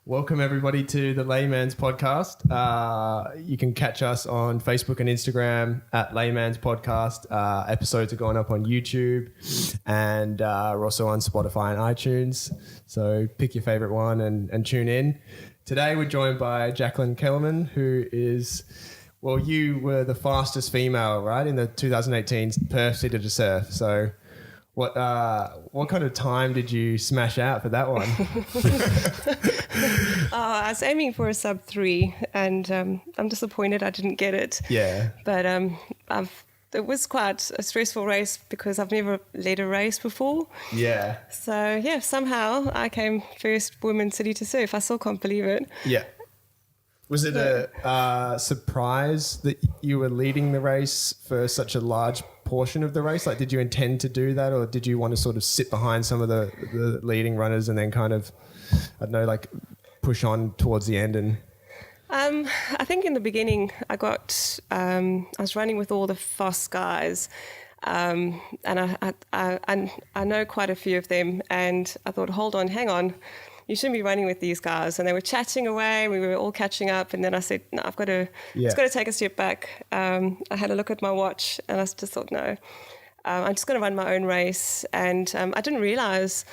Welcome everybody to the Layman's podcast. You can catch us on Facebook and Instagram at Layman's podcast. Episodes are going up on YouTube and we're also on Spotify and iTunes. So pick your favorite one and tune in. Today we're joined by Jacqueline Kellerman, who is, well, you were the fastest female, right, in the 2018 Perth City to surf. So what kind of time did you smash out for that one? I was aiming for a sub 3, and I'm disappointed I didn't get it. Yeah. But it was quite a stressful race because I've never led a race before. Yeah. So, yeah, somehow I came first woman city to surf. I still can't believe it. Yeah. Was it a surprise that you were leading the race for such a large portion of the race? Like, did you intend to do that, or did you want to sort of sit behind some of the leading runners and then kind of, I don't know, like push on towards the end? And I think in the beginning I was running with all the fast guys, and I know quite a few of them, and I thought, hold on, hang on, you shouldn't be running with these guys. And they were chatting away, we were all catching up, and then I said, no, it's got to take a step back. I had a look at my watch and I just thought, no, I'm just going to run my own race. And I didn't realize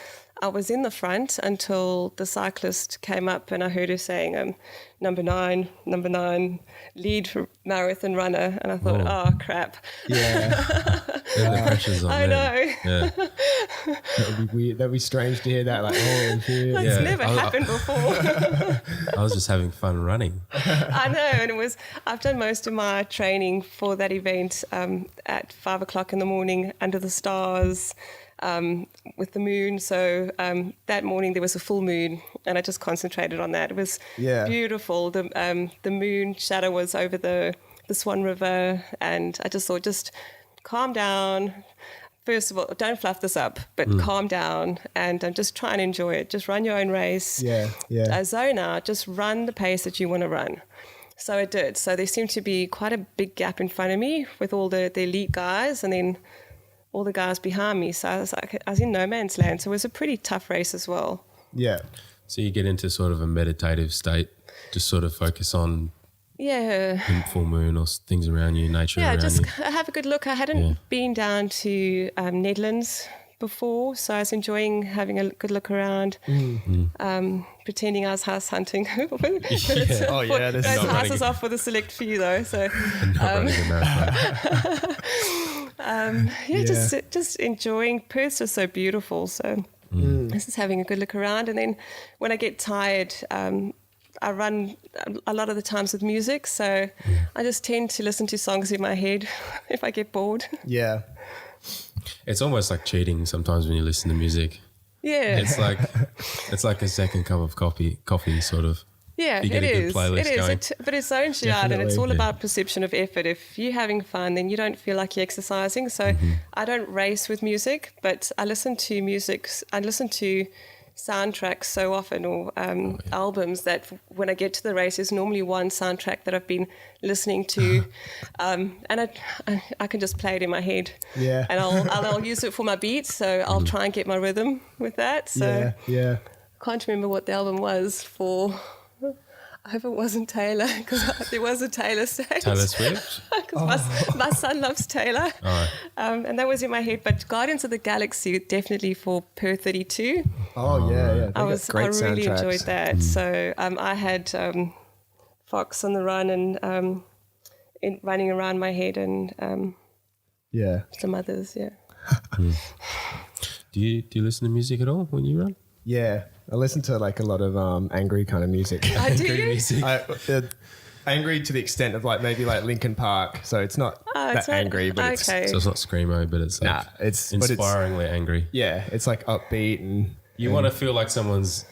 I was in the front until the cyclist came up and I heard her saying, number nine, lead marathon runner. And I thought, oh crap. yeah, the pressure's on I know. Yeah. that'd be weird. That'd be strange to hear that. Like, oh, shit. That's never happened before. I was just having fun running. I know, and I've done most of my training for that event at 5 o'clock in the morning under the stars with the moon. So that morning there was a full moon, and I just concentrated on that. It was beautiful. The moon shadow was over the Swan River, and I just thought, just calm down. First of all, don't fluff this up, but calm down and just try and enjoy it. Just run your own race. Zone out, just run the pace that you want to run. So I did. So there seemed to be quite a big gap in front of me with all the elite guys, and then all the guys behind me. So I was in no man's land. So it was a pretty tough race as well. Yeah. So you get into sort of a meditative state, just sort of focus on full moon or things around you, nature around you. Yeah, just have a good look. I hadn't been down to Netherlands before, so I was enjoying having a good look around, pretending I was house hunting. Those houses are for the select few though. So not running a marathon. Just enjoying. Perth's just so beautiful. So just having a good look around, and then when I get tired, I run a lot of the times with music, so I just tend to listen to songs in my head if I get bored. Yeah. It's almost like cheating sometimes when you listen to music. Yeah. It's like a second cup of coffee sort of. Yeah, you get a good playlist going. But it zones you out, and it's all about perception of effort. If you're having fun, then you don't feel like you're exercising. So I don't race with music, but I listen to music. I listen to soundtracks so often, or albums, that when I get to the race, there's normally one soundtrack that I've been listening to, and I can just play it in my head. Yeah. And I'll use it for my beats, so I'll try and get my rhythm with that. So yeah. I can't remember what the album was for. I hope it wasn't Taylor, because there was a Taylor stage. Taylor Swift? Because my son loves Taylor. And that was in my head. But Guardians of the Galaxy, definitely for Perth 32. Oh, yeah. I really enjoyed that. So I had Fox on the Run and running around my head, and some others, Do you listen to music at all when you run? Yeah, I listen to like a lot of angry kind of music. Angry to the extent of like maybe like Linkin Park. So it's not angry, but it's so it's not screamo, but it's like it's inspiringly angry. Yeah, it's like upbeat, and you want to feel like someone's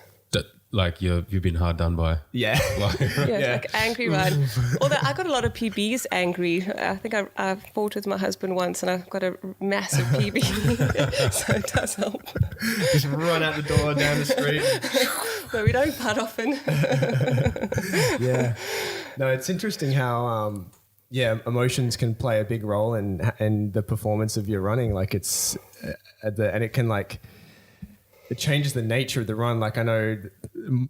like you've been hard done by. Yeah. Like angry run. Although I got a lot of PBs angry. I think I fought with my husband once and I got a massive PB. So it does help. Just run out the door down the street. But we don't putt often. Yeah. No, it's interesting how emotions can play a big role in the performance of your running. Like and it can like, it changes the nature of the run. Like I know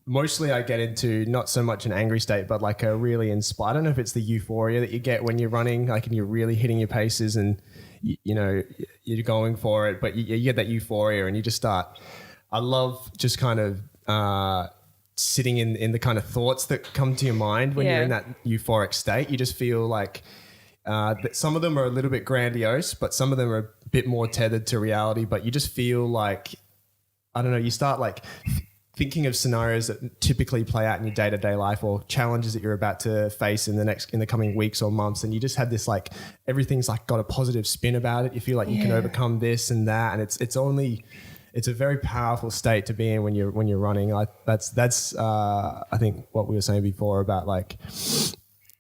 mostly I get into not so much an angry state, but like a really inspired. I don't know if it's the euphoria that you get when you're running, like, and you're really hitting your paces and you know, you're going for it, but you get that euphoria and you just start. I love just kind of sitting in the kind of thoughts that come to your mind when you're in that euphoric state. You just feel like that some of them are a little bit grandiose, but some of them are a bit more tethered to reality. But you just feel like, I don't know, you start like thinking of scenarios that typically play out in your day-to-day life or challenges that you're about to face in the coming weeks or months. And you just have this, like, everything's like got a positive spin about it. You feel like you can overcome this and that. And it's a very powerful state to be in when you're running. That's I think what we were saying before about like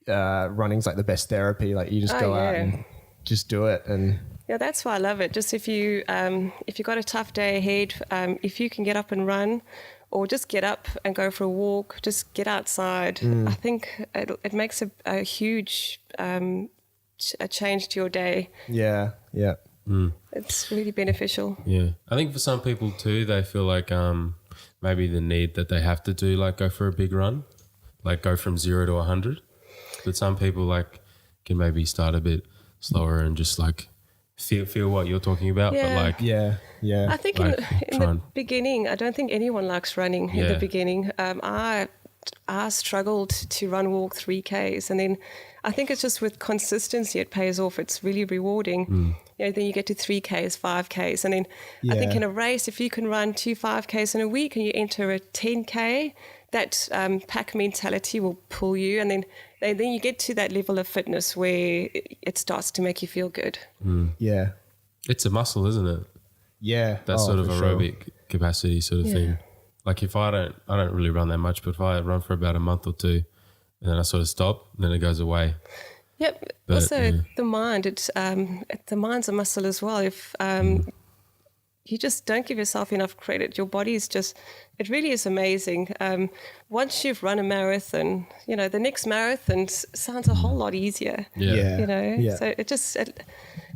running's like the best therapy. Like you just go out and just do it. And yeah, that's why I love it. Just if you've got a tough day ahead, if you can get up and run, or just get up and go for a walk, just get outside. I think it makes a huge a change to your day. Yeah. It's really beneficial. Yeah. I think for some people too, they feel like maybe the need that they have to do, like go for a big run, like go from 0 to 100. But some people like can maybe start a bit slower and just like feel what you're talking about. Yeah. But like, yeah. I think like in the beginning, I don't think anyone likes running in the beginning. I struggled to walk 3Ks, and then I think it's just with consistency it pays off. It's really rewarding. You know, then you get to 3Ks, 5Ks, and then I think in a race, if you can run 2 5Ks in a week and you enter a 10K, that pack mentality will pull you, and then you get to that level of fitness where it starts to make you feel good. Yeah. It's a muscle, isn't it? Yeah. That sort of aerobic capacity sort of thing. Like if I don't really run that much, but if I run for about a month or two and then I sort of stop, and then it goes away. Yep. But, also the mind, the mind's a muscle as well. If you just don't give yourself enough credit, your body is it really is amazing. Once you've run a marathon, you know, the next marathon sounds a whole lot easier. Yeah. You know, so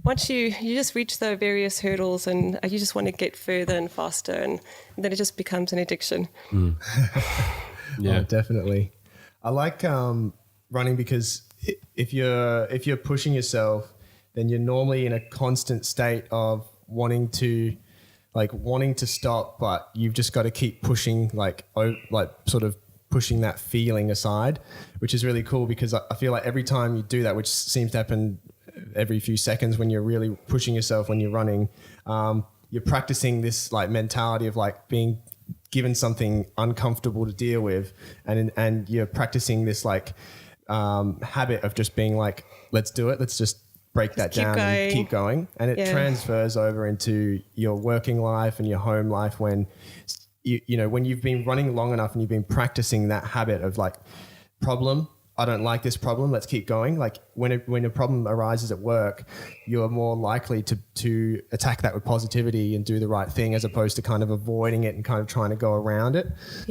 once you just reach the various hurdles and you just want to get further and faster, and then it just becomes an addiction. Yeah, definitely. I like running because if you're pushing yourself, then you're normally in a constant state of wanting to stop, but you've just got to keep pushing, like sort of pushing that feeling aside, which is really cool because I feel like every time you do that, which seems to happen every few seconds when you're really pushing yourself when you're running, you're practicing this like mentality of like being given something uncomfortable to deal with, and you're practicing this like habit of just being like, let's do it, let's just break that down and keep going. And it transfers over into your working life and your home life when you know when you've been running long enough and you've been practicing that habit of like, problem, I don't like this problem, let's keep going. Like when a problem arises at work, you're more likely to attack that with positivity and do the right thing, as opposed to kind of avoiding it and kind of trying to go around it.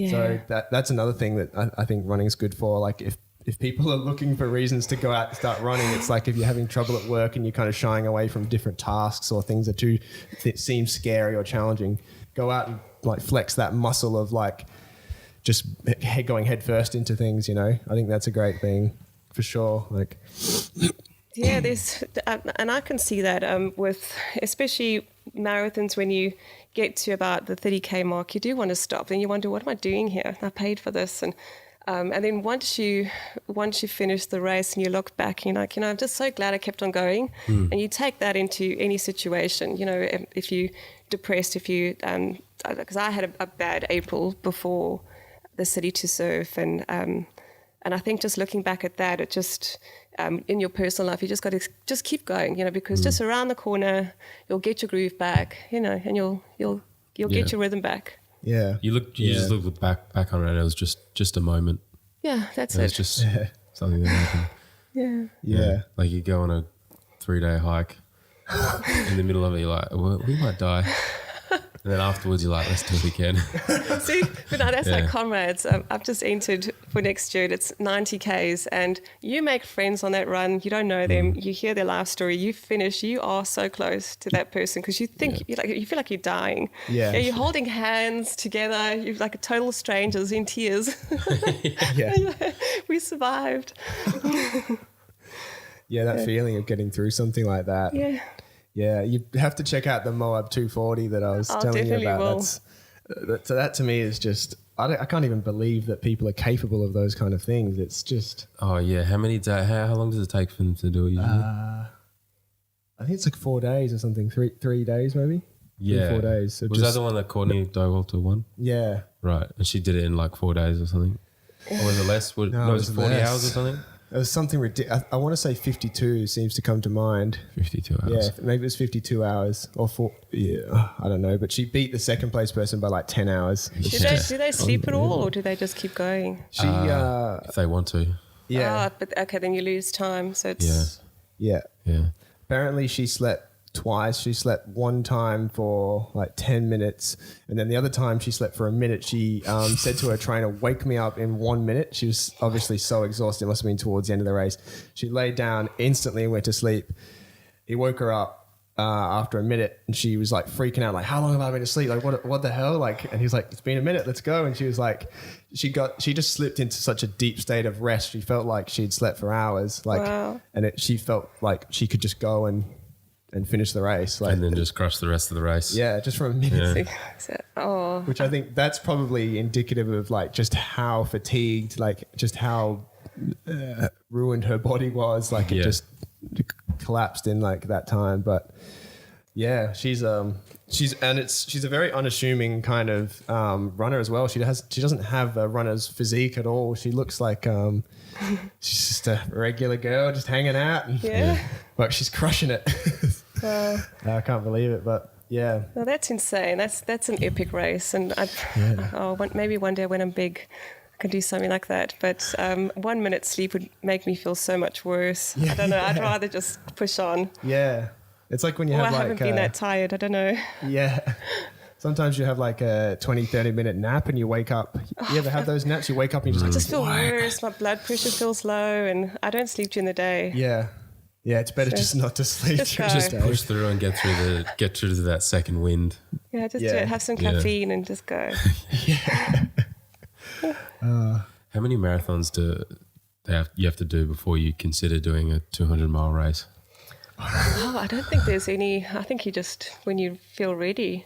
So that's another thing that I think running is good for. Like if people are looking for reasons to go out and start running, it's like if you're having trouble at work and you're kind of shying away from different tasks or things that seem scary or challenging, go out and like flex that muscle of like just going head first into things, you know. I think that's a great thing for sure. Like, yeah, there's, and I can see that with especially marathons, when you get to about the 30K mark, you do want to stop. Then you wonder, what am I doing here? I paid for this. And then once you finish the race and you look back, you're like, you know, I'm just so glad I kept on going. And you take that into any situation, you know, if you're depressed, because I had a bad April before the City to Surf, and I think just looking back at that, it just in your personal life, you just got to just keep going, you know, because just around the corner you'll get your groove back, you know, and you'll get your rhythm back. Yeah, you just look back on it. It was just a moment. Yeah, that's it. It's just something that happened. Yeah. Like you go on a 3-day hike. In the middle of it, you're like, well, we might die. And then afterwards you're like, let's do it again. See, but no, that's like Yeah. comrades. I've just entered for next year. It's 90 Ks, and you make friends on that run. You don't know them. You hear their life story. You finish. You are so close to that person because you think you feel like you're dying. Yeah. You're holding hands together. You're like a total strangers in tears. Yeah. We survived. Yeah, that feeling of getting through something like that. Yeah. Yeah, you have to check out the Moab 240 that I was telling you definitely about. will. So that to me is just, I can't even believe that people are capable of those kind of things. It's just, Oh yeah, how many days? How long does it take for them to do it usually? I think it's like 4 days or something, 3 days maybe. yeah, 4 days. So was just, that the one that Courtney Dowalter won? Yeah. Right, and she did it in like 4 days or something. Or was it less? No, No, it was it was 40 less. hours or something? It was something ridiculous. I want to say 52 seems to come to mind. 52 hours. Yeah, maybe it was 52 hours or 4. Yeah, I don't know. But she beat the second place person by like 10 hours. Do they sleep at all, or do they just keep going? She, If they want to. yeah, But okay, then you lose time. So it's yeah. Yeah. Apparently she slept twice. She slept one time for like 10 minutes. And then the other time she slept for a minute. She said to her trainer, wake me up in 1 minute. She was obviously so exhausted. It must have been towards the end of the race. She laid down instantly and went to sleep. He woke her up after a minute and she was like freaking out, like, how long have I been asleep? Like, what the hell? Like, and he was like, it's been a minute, let's go. And she was like, she just slipped into such a deep state of rest. She felt like she'd slept for hours. Like, Wow. and she felt like she could just go and finish the race. Like, And then just crush the rest of the race. yeah, just for a minute. oh, Which I think that's probably indicative of like just how fatigued, like just how ruined her body was. Like it Yeah. just collapsed in like that time. But yeah, she's a very unassuming kind of runner as well. She doesn't have a runner's physique at all. She looks like she's just a regular girl, just hanging out. yeah. But she's crushing it. I can't believe it, but yeah. Well, that's insane. That's an epic race, and maybe one day when I'm big, I can do something like that. But 1 minute sleep would make me feel so much worse. I don't know. I'd rather just push on. Yeah. It's like when you Or I have like haven't been that tired. I don't know. yeah. Sometimes you have like a 20, 30 minute nap and you wake up. You ever have those naps? You wake up and you're I just just feel worse. My blood pressure feels low, and I don't sleep during the day. yeah. Yeah, it's better just not to sleep just during go. the Just day. push through and get through to that second wind. Yeah, just Yeah. do it. Have some Yeah. caffeine and just go. How many marathons you have to do before you consider doing a 200-mile race? Oh, I don't think there's any. I think you just, when you feel ready.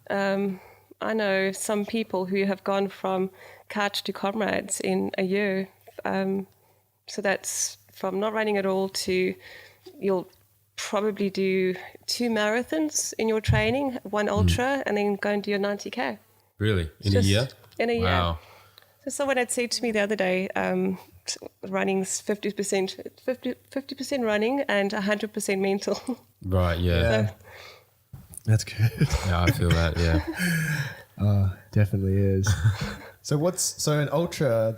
I know some people who have gone from couch to comrades in a year. So that's from not running at all to you'll probably do 2 marathons in your training, 1 ultra, and then go and do your 90K. Really? In a year? In a year. Wow. So someone had said to me the other day, running's 50% running and 100% mental. Right, yeah. That's good. Yeah, I feel that, yeah. Definitely is. So an ultra,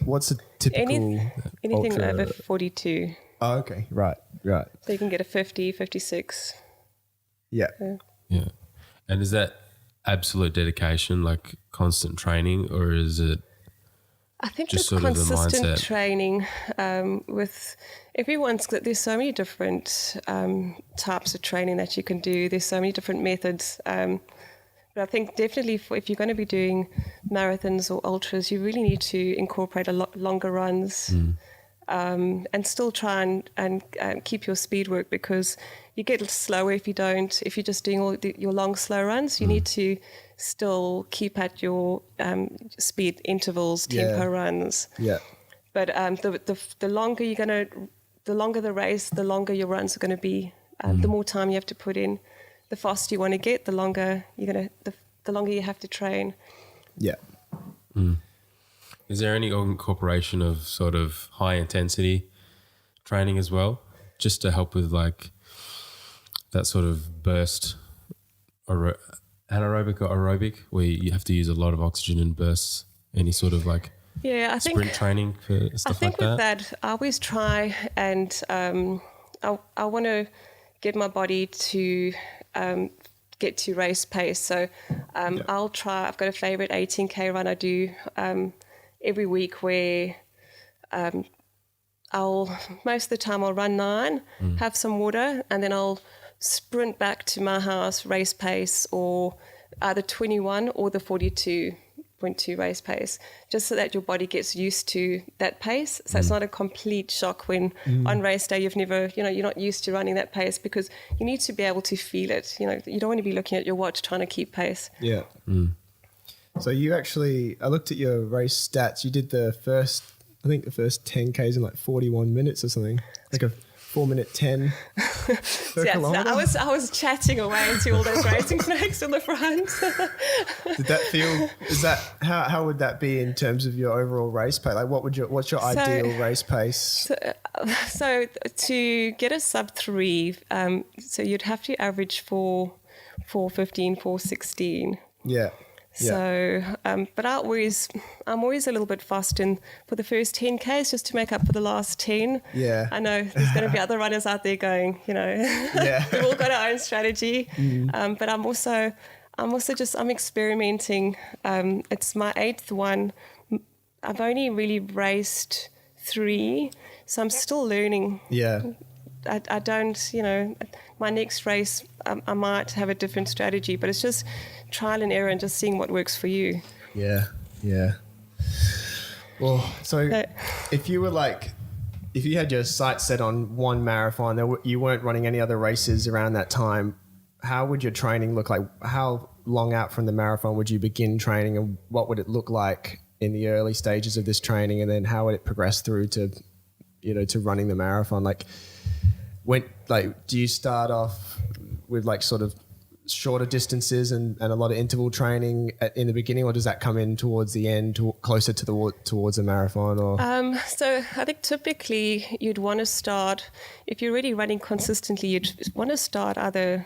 what's a typical Anything ultra? over 42. Oh, okay. Right. So you can get a 50, 56. Yeah. Yeah. And is that absolute dedication, like constant training, or is it I think just it's sort of the consistent mindset? training with everyone's. There's so many different types of training that you can do. There's so many different methods. But I think definitely if you're going to be doing marathons or ultras, you really need to incorporate a lot longer runs and still try and keep your speed work, because you get slower if you don't. If you're just doing all your long, slow runs, you need to still keep at your speed intervals, tempo runs. Yeah. But the longer the longer the race, the longer your runs are going to be. The more time you have to put in, the faster you want to get, the longer the longer you have to train. Yeah. Is there any incorporation of sort of high intensity training as well, just to help with like that sort of burst, anaerobic or aerobic, where you have to use a lot of oxygen in bursts? Any sort of like I think sprint training for stuff I think like with that? that, I always try and I want to get my body to get to race pace. So I'll try. I've got a favorite 18K run I do every week where most of the time I'll run 9, have some water, and then I'll sprint back to my house, race pace, or either 21 or the 42.2 race pace, just so that your body gets used to that pace. So it's not a complete shock when on race day you're not used to running that pace, because you need to be able to feel it. You don't want to be looking at your watch trying to keep pace. Yeah. So you actually, I looked at your race stats. You did the first 10Ks in like 41 minutes or something, like a 4-minute 10 per kilometre. I was chatting away to all those racing snakes on the front. Did that feel? How would that be in terms of your overall race pace? Like, what's your ideal race pace? So to get a sub 3, so you'd have to average 4:15, 4:16. Yeah. So, but I'm always a little bit fast for the first 10Ks just to make up for the last 10. Yeah. I know there's going to be other runners out there going, Yeah. we've all got our own strategy. But I'm experimenting. It's my 8th one. I've only really raced 3, so I'm still learning. Yeah. I don't, my next race, I might have a different strategy, but it's just trial and error and just seeing what works for you. Yeah. Well, so if you had your sights set on one marathon, you weren't running any other races around that time, how would your training look like? How long out from the marathon would you begin training, and what would it look like in the early stages of this training? And then how would it progress through to running the marathon? Do you start off with like sort of shorter distances and a lot of interval training in the beginning, or does that come in towards the end, closer to towards a marathon? Or so I think typically you'd want to start, if you're already running consistently, you'd want to start either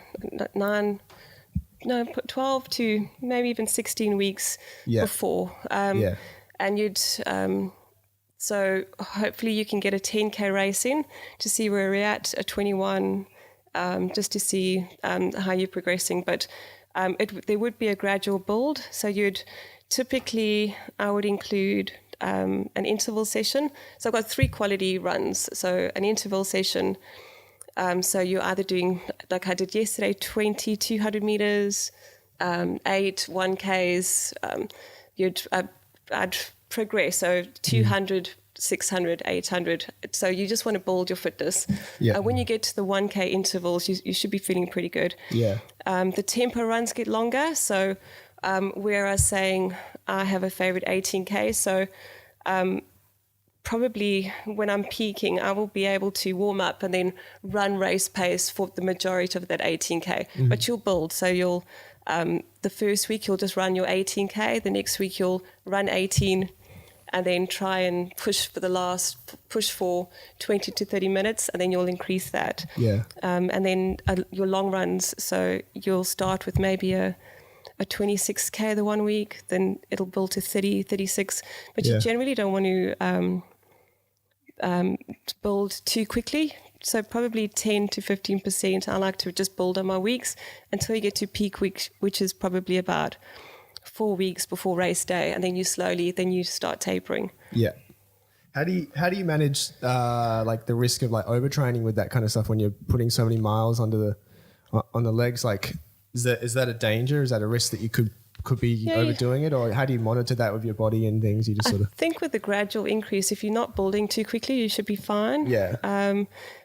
12 to maybe even 16 weeks before, and you'd. So hopefully you can get a 10K race in to see where we're at 21, just to see how you're progressing. But there would be a gradual build. So I would include an interval session. So I've got 3 quality runs. So an interval session. So you're either doing, like I did yesterday, 20, 200 meters, 8, 1Ks. I'd progress, so 200, 600, 800. So you just want to build your fitness. When you get to the 1K intervals, you should be feeling pretty good. The tempo runs get longer. So where I was saying I have a favorite 18K, so probably when I'm peaking, I will be able to warm up and then run race pace for the majority of that 18K. But you'll build. So you'll the first week you'll just run your 18K. The next week you'll run 18, and then try and push for 20 to 30 minutes, and then you'll increase that. And then your long runs. So you'll start with maybe a 26K the one week, then it'll build to 30, 36. But you generally don't want to build too quickly. So probably 10 to 15%. I like to just build on my weeks until you get to peak week, which is probably about 4 weeks before race day, and then you start tapering. How do you manage like the risk of like overtraining with that kind of stuff when you're putting so many miles on the legs? Like, is that a danger? Is that a risk that you could be overdoing it, or how do you monitor that with your body and things? You just I think with the gradual increase, if you're not building too quickly, you should be fine.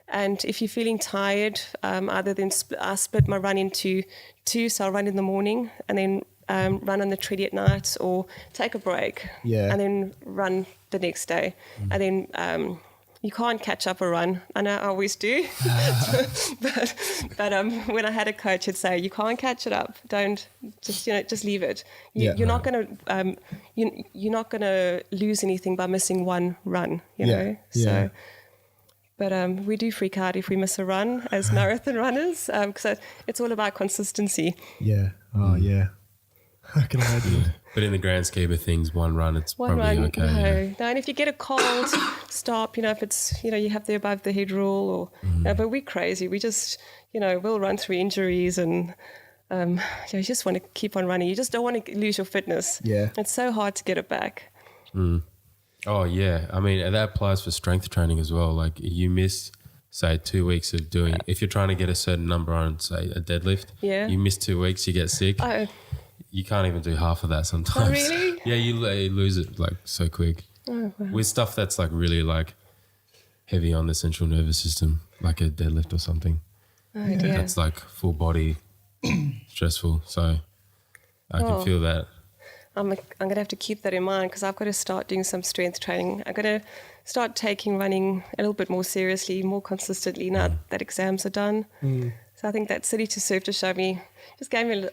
And if you're feeling tired, either then I split my run into 2, so I'll run in the morning and then run on the treadie at night, or take a break and then run the next day. And then you can't catch up a run. I know I always do, but when I had a coach, he'd say, you can't catch it up. Don't just leave it. You're not gonna you're not gonna lose anything by missing one run. You know. So. But we do freak out if we miss a run as marathon runners, because it's all about consistency. I can imagine. But in the grand scheme of things, one run, it's probably okay. No, and if you get a cold, stop. If it's, you have the above the head rule, or but we're crazy. We just, we'll run through injuries, and you just want to keep on running. You just don't want to lose your fitness. Yeah. It's so hard to get it back. Oh, yeah. I mean, that applies for strength training as well. Like you miss, say, 2 weeks of doing, if you're trying to get a certain number on, say, a deadlift, you miss 2 weeks, you get sick. You can't even do half of that sometimes. Oh, really? Yeah, you lose it like so quick. Oh, wow. With stuff that's like really like heavy on the central nervous system, like a deadlift or something. Oh, dear. That's like full body stressful. So I can feel that. I'm going to have to keep that in mind because I've got to start doing some strength training. I'm going to start taking running a little bit more seriously, more consistently now that exams are done. So I think that City to Surf just showed me, just gave me,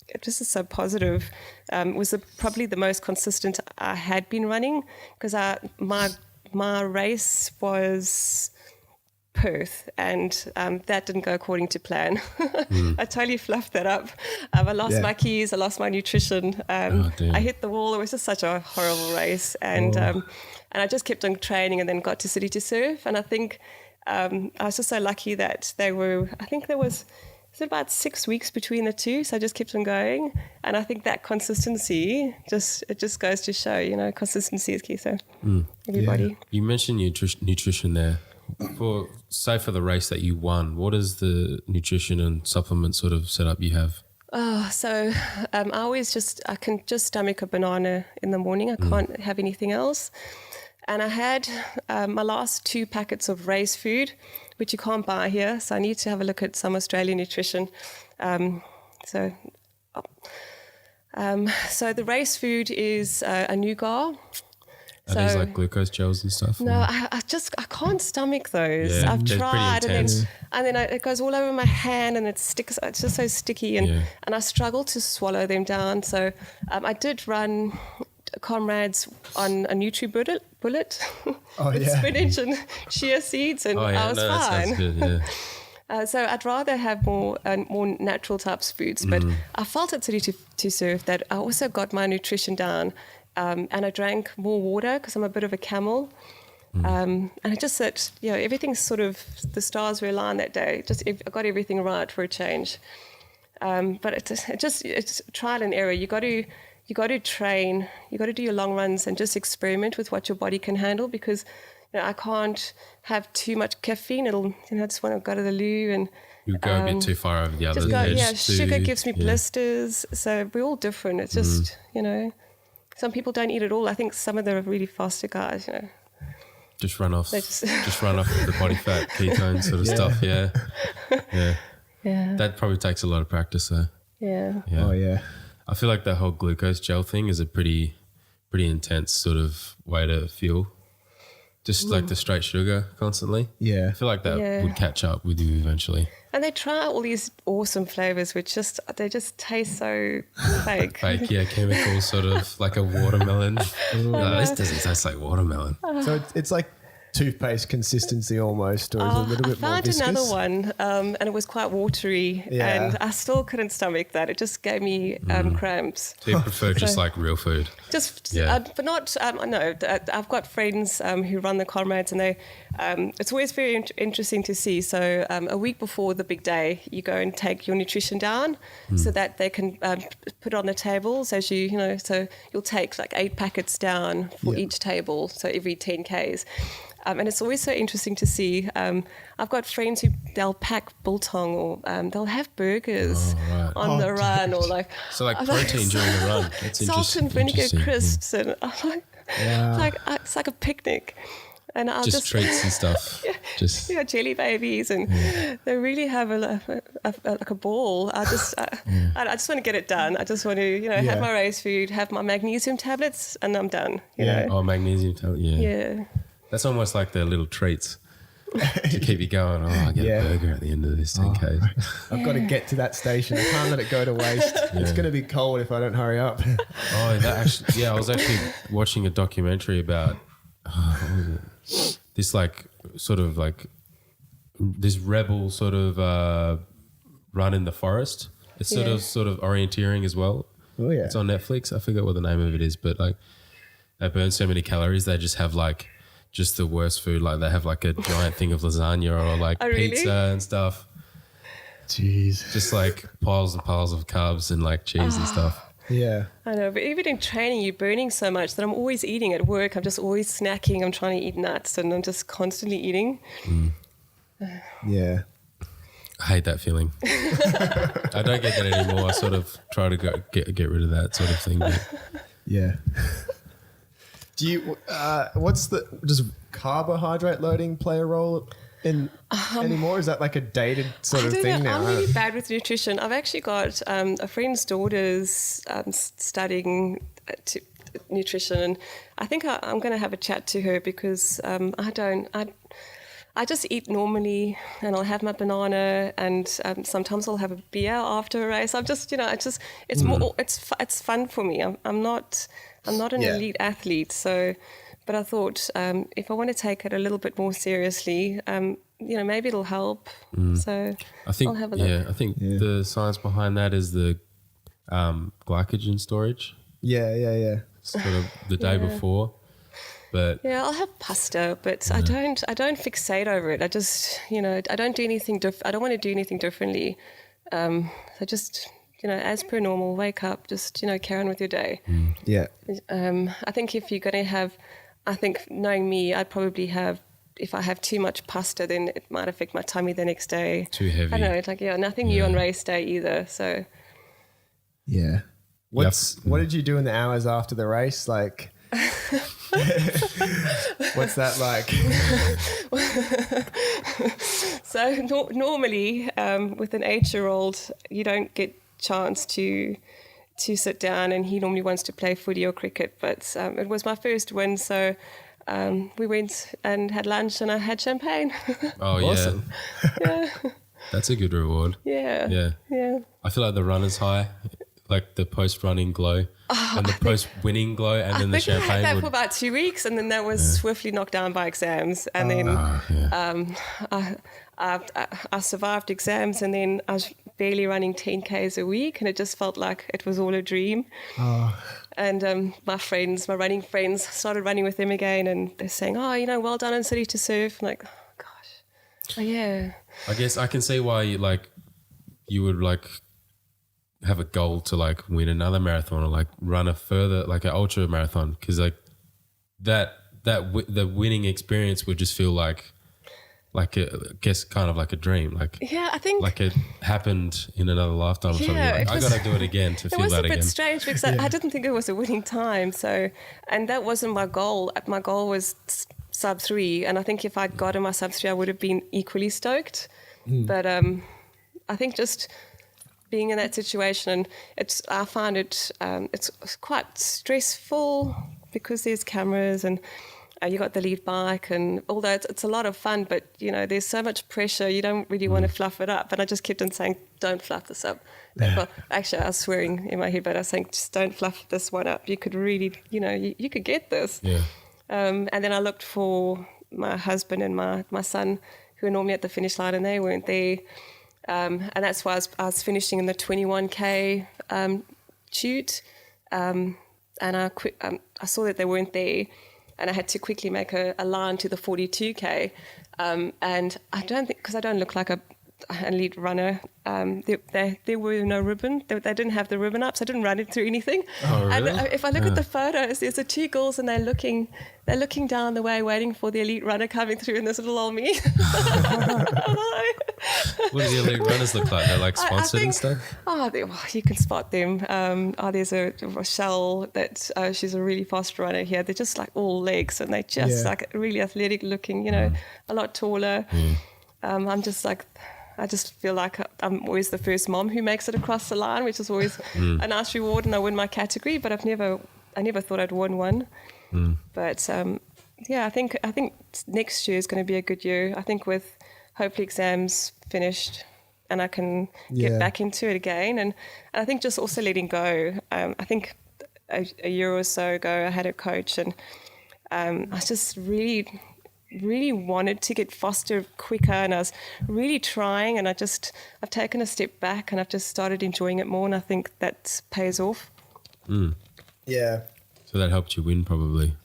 it just is so positive. Was probably the most consistent I had been running because my race was Perth, and that didn't go according to plan. I totally fluffed that up. I lost my keys, I lost my nutrition. I hit the wall. It was just such a horrible race, and I just kept on training, and then got to City to Surf. And I think I was just so lucky that there was about 6 weeks between the two, so I just kept on going. And I think that consistency just goes to show, consistency is key. So everybody, you mentioned nutrition there. For the race that you won, what is the nutrition and supplement sort of setup you have? So I can just stomach a banana in the morning. I can't have anything else. And I had my last 2 packets of race food, which you can't buy here. So I need to have a look at some Australian nutrition. So the race food is a nougat. Are these like glucose gels and stuff? No, I can't stomach those. Yeah, I've tried, and then it goes all over my hand, and it sticks. It's just so sticky, and I struggle to swallow them down. So I did run comrades on a NutriBullet with spinach and chia seeds, and I was fine. That sounds good, yeah. So I'd rather have more natural types of foods, but I felt at City to Surf that I also got my nutrition down. And I drank more water because I'm a bit of a camel. And I just said, everything's sort of, the stars were aligned that day. I got everything right for a change. But it's trial and error. You got to train. You got to do your long runs and just experiment with what your body can handle, because I can't have too much caffeine. It'll, I just want to go to the loo and you go a bit too far over the other edge. Sugar gives me blisters. So we're all different. It's just some people don't eat at all. I think some of the really faster guys, just run off. Just run off the body fat, ketone sort of stuff. Yeah. That probably takes a lot of practice, though. Yeah. Oh yeah. I feel like the whole glucose gel thing is a pretty intense sort of way to feel. Just like the straight sugar constantly. Yeah. I feel like that would catch up with you eventually. And they try all these awesome flavors, which they just taste so fake. Chemical sort of like a watermelon. This doesn't taste like watermelon. So it's like toothpaste consistency almost, or is it a little bit more viscous? I found another one, and it was quite watery, and I still couldn't stomach that. It just gave me cramps. So you prefer just like real food? But not. No, I've got friends who run the comrades, and they. It's always very interesting to see. So a week before the big day, you go and take your nutrition down, so that they can put it on the tables as So you'll take like 8 packets down for each table, so every 10 Ks. And it's always so interesting to see. I've got friends who they'll pack biltong, or they'll have burgers on the run, or like protein during the run. That's salt and vinegar crisps, and I'm like, it's like a picnic. And I'll just treats and stuff. Jelly babies, and they really have a ball. I just want to get it done. I just want to have my race food, have my magnesium tablets, and I'm done. You know? Oh, magnesium tablets. Yeah. That's almost like their little treats to keep you going. I get a burger at the end of this 10K. I've got to get to that station. I can't let it go to waste. It's going to be cold if I don't hurry up. I was actually watching a documentary about what was it? This like sort of like this rebel sort of run in the forest. It's sort of orienteering as well. Oh yeah, it's on Netflix. I forget what the name of it is, but like they burn so many calories. They just have like just the worst food. Like they have like a giant thing of lasagna or like pizza and stuff. jeez. Just like piles and piles of carbs and like cheese and stuff. Yeah. I know, but even in training, you're burning so much that I'm always eating at work. I'm just always snacking. I'm trying to eat nuts and I'm just constantly eating. Yeah. I hate that feeling. I don't get that anymore. I sort of try to get rid of that sort of thing. But Yeah. Do you, does carbohydrate loading play a role in anymore? Is that like a dated sort of thing now? I'm really bad with nutrition. I've actually got a friend's daughter's studying nutrition, and I think I'm going to have a chat to her because I just eat normally, and I'll have my banana, and sometimes I'll have a beer after a race. I'm just, it's more, it's fun for me. I'm not an elite athlete, so. But I thought if I want to take it a little bit more seriously, maybe it'll help. So I think, I'll have a look. I think the science behind that is the glycogen storage. Yeah. Sort of the day before. But yeah, I'll have pasta, but I don't fixate over it. I just, I don't do anything I don't want to do anything differently. So just, as per normal, wake up, just, carry on with your day. Yeah. I think if you're going to knowing me, I'd probably have, if I have too much pasta, then it might affect my tummy the next day. Too heavy. I don't know, it's like, nothing new on race day either, so. Yeah. What did you do in the hours after the race? Like, what's that like? So normally with an 8-year-old, you don't get chance to sit down, and he normally wants to play footy or cricket, but it was my first win, so we went and had lunch and I had champagne. Oh, Awesome. Yeah. That's a good reward. Yeah. I feel like the runner's high, like the post-running glow and the post-winning glow, and then the champagne. I had that for about 2 weeks, and then that was swiftly knocked down by exams, and then I survived exams, and then I was barely running 10Ks a week, and it just felt like it was all a dream. And my running friends, started running with them again, and they're saying, well done in City to Surf. I'm like, oh, gosh. Oh, yeah. I guess I can see why you would have a goal to win another marathon or run a further, an ultra marathon, because the winning experience would just feel like I guess kind of like a dream, I think it happened in another lifetime or something. I got to do it again to feel that again. It was a bit strange because I didn't think it was a winning time, and that wasn't my goal. My goal was sub 3, and I think if I'd gotten my sub 3, I would have been equally stoked. But I think just being in that situation, and I find it's quite stressful because there's cameras and you got the lead bike, and although it's a lot of fun, but there's so much pressure, you don't really want to fluff it up. And I just kept on saying, don't fluff this up. Well, actually, I was swearing in my head, but I was saying, just don't fluff this one up. You could really, you could get this. Yeah. And then I looked for my husband and my son, who are normally at the finish line, and they weren't there. And that's why I was finishing in the 21K shoot, and I saw that they weren't there, and I had to quickly make a line to the 42K. And I don't think, because I don't look like an elite runner, there were no ribbon. They didn't have the ribbon up, so I didn't run it through anything. Oh, really? And if I look at the photos, there's the 2 girls, and they're looking down the way, waiting for the elite runner coming through, and there's little old me. What do the elite runners look like? They're sponsored and stuff? You can spot them. There's a Rochelle that she's a really fast runner here. They're just all legs, and they just really athletic looking, a lot taller. I'm just I just feel like I'm always the first mom who makes it across the line, which is always a nice reward, and I win my category, but I never thought I'd won one. But I think next year is going to be a good year. I think with hopefully exams finished and I can get back into it again. And I think just also letting go. I think a year or so ago I had a coach, and I was just really wanted to get faster quicker, and I was really trying, and I've taken a step back, and I've just started enjoying it more, and I think that pays off. Yeah. So that helped you win, probably.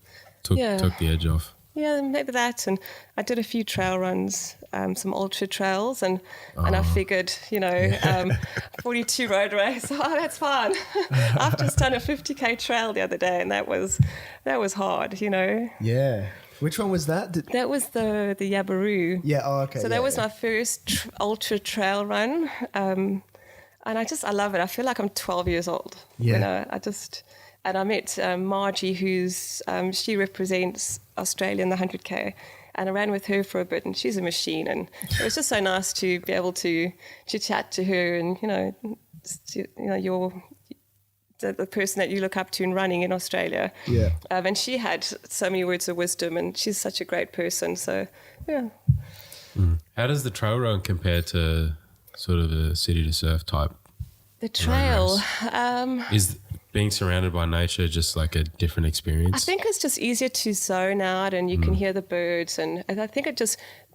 Took the edge off. Yeah, maybe that. And I did a few trail runs, some ultra trails, and I figured, 42 road race. Oh, that's fun. I've just done a 50k trail the other day, and that was hard. Yeah. Which one was that? That was the Yabaroo. Yeah. Oh, okay. So that was my first ultra trail run, and I love it. I feel like I'm 12 years old. Yeah. And I met Margie, she represents Australia in the 100k, and I ran with her for a bit, and she's a machine, and it was just so nice to be able to chat to her, and the person that you look up to in running in Australia. Yeah. And she had so many words of wisdom, and she's such a great person. So yeah. How does the trail run compare to sort of a city to surf type? The trail. Is being surrounded by nature just like a different experience? I think it's just easier to zone out, and you can hear the birds, and I think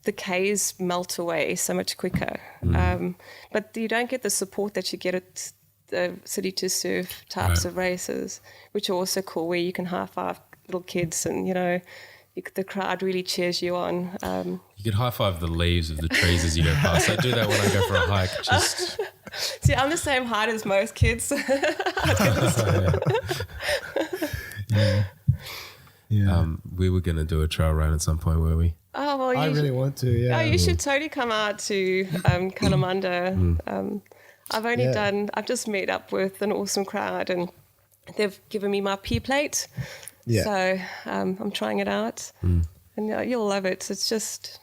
the Ks melt away so much quicker. But you don't get the support that you get at the city to surf types of races, which are also cool, where you can high five little kids, and the crowd really cheers you on. You could high five the leaves of the trees as you go past. I do that when I go for a hike. Just see, I'm the same height as most kids. Yeah. We were going to do a trail run at some point, were we? Oh well, I really want to. Yeah. Oh, you should totally come out to Kalamunda. I've just met up with an awesome crowd, and they've given me my P plate. Yeah. So I'm trying it out, and you'll love it. It's just,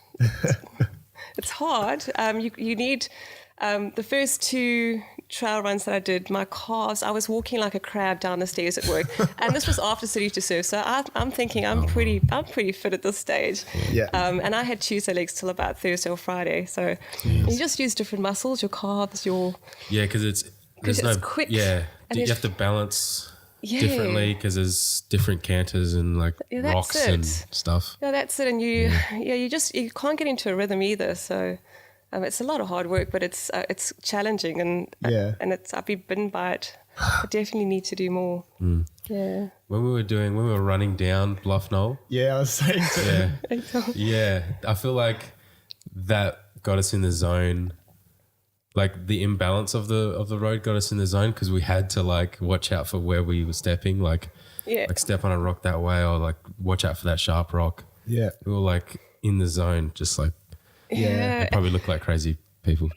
it's hard. You need the first two trail runs that I did, my calves, I was walking like a crab down the stairs at work, and this was after City to Surf. So I'm thinking I'm pretty fit at this stage. Yeah. And I had Tuesday legs till about Thursday or Friday. So you just use different muscles, your calves, because it's quick. Yeah. And You have to balance differently because there's different canters and rocks and stuff. Yeah, that's it. And you can't get into a rhythm either. So it's a lot of hard work, but it's challenging, and I've been bitten by it. I definitely need to do more. Yeah. When we were running down Bluff Knoll. Yeah, I was saying so. Yeah. I feel like that got us in the zone. Like the imbalance of the road got us in the zone because we had to watch out for where we were stepping. Like step on a rock that way, or watch out for that sharp rock. Yeah. We were in the zone, just Yeah. probably look like crazy people.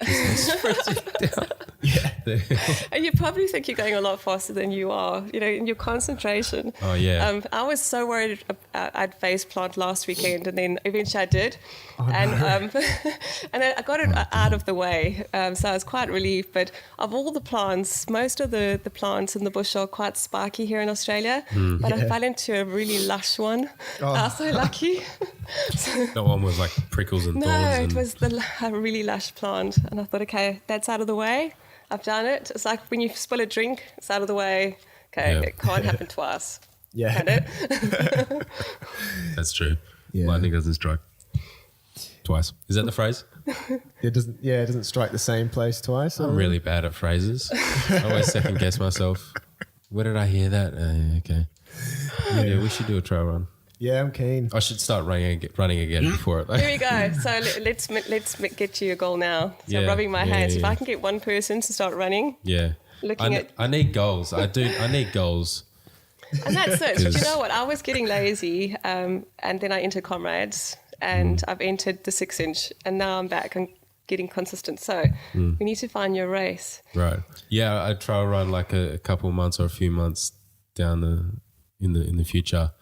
And you probably think you're going a lot faster than you are, in your concentration. Oh, yeah. I was so worried I'd face plant last weekend, and then eventually I did. And then I got it out of the way, so I was quite relieved. But of all the plants, most of the plants in the bush are quite spiky here in Australia, but I fell into a really lush one. I was so lucky. That one was prickles and thorns. No, it was a really lush plant, and I thought, okay, that's out of the way. I've done it. It's like when you spill a drink, it's out of the way. Okay, it can't happen twice. Yeah. Can it? That's true. Yeah. Lightning doesn't strike twice. Is that the phrase? It doesn't strike the same place twice. I'm really bad at phrases. I always second guess myself. Where did I hear that? Okay. Yeah, we should do a trail run. Yeah, I'm keen. I should start running again before it. Here we go. So let's get you a goal now. So I'm rubbing my hands. If I can get one person to start running. Yeah. I need goals. I need goals. And that's it. But you know what? I was getting lazy, and then I entered Comrades, and I've entered the 6-inch, and now I'm back and getting consistent. So we need to find your race. Right. Yeah, I trail run a couple months or a few months down in the future.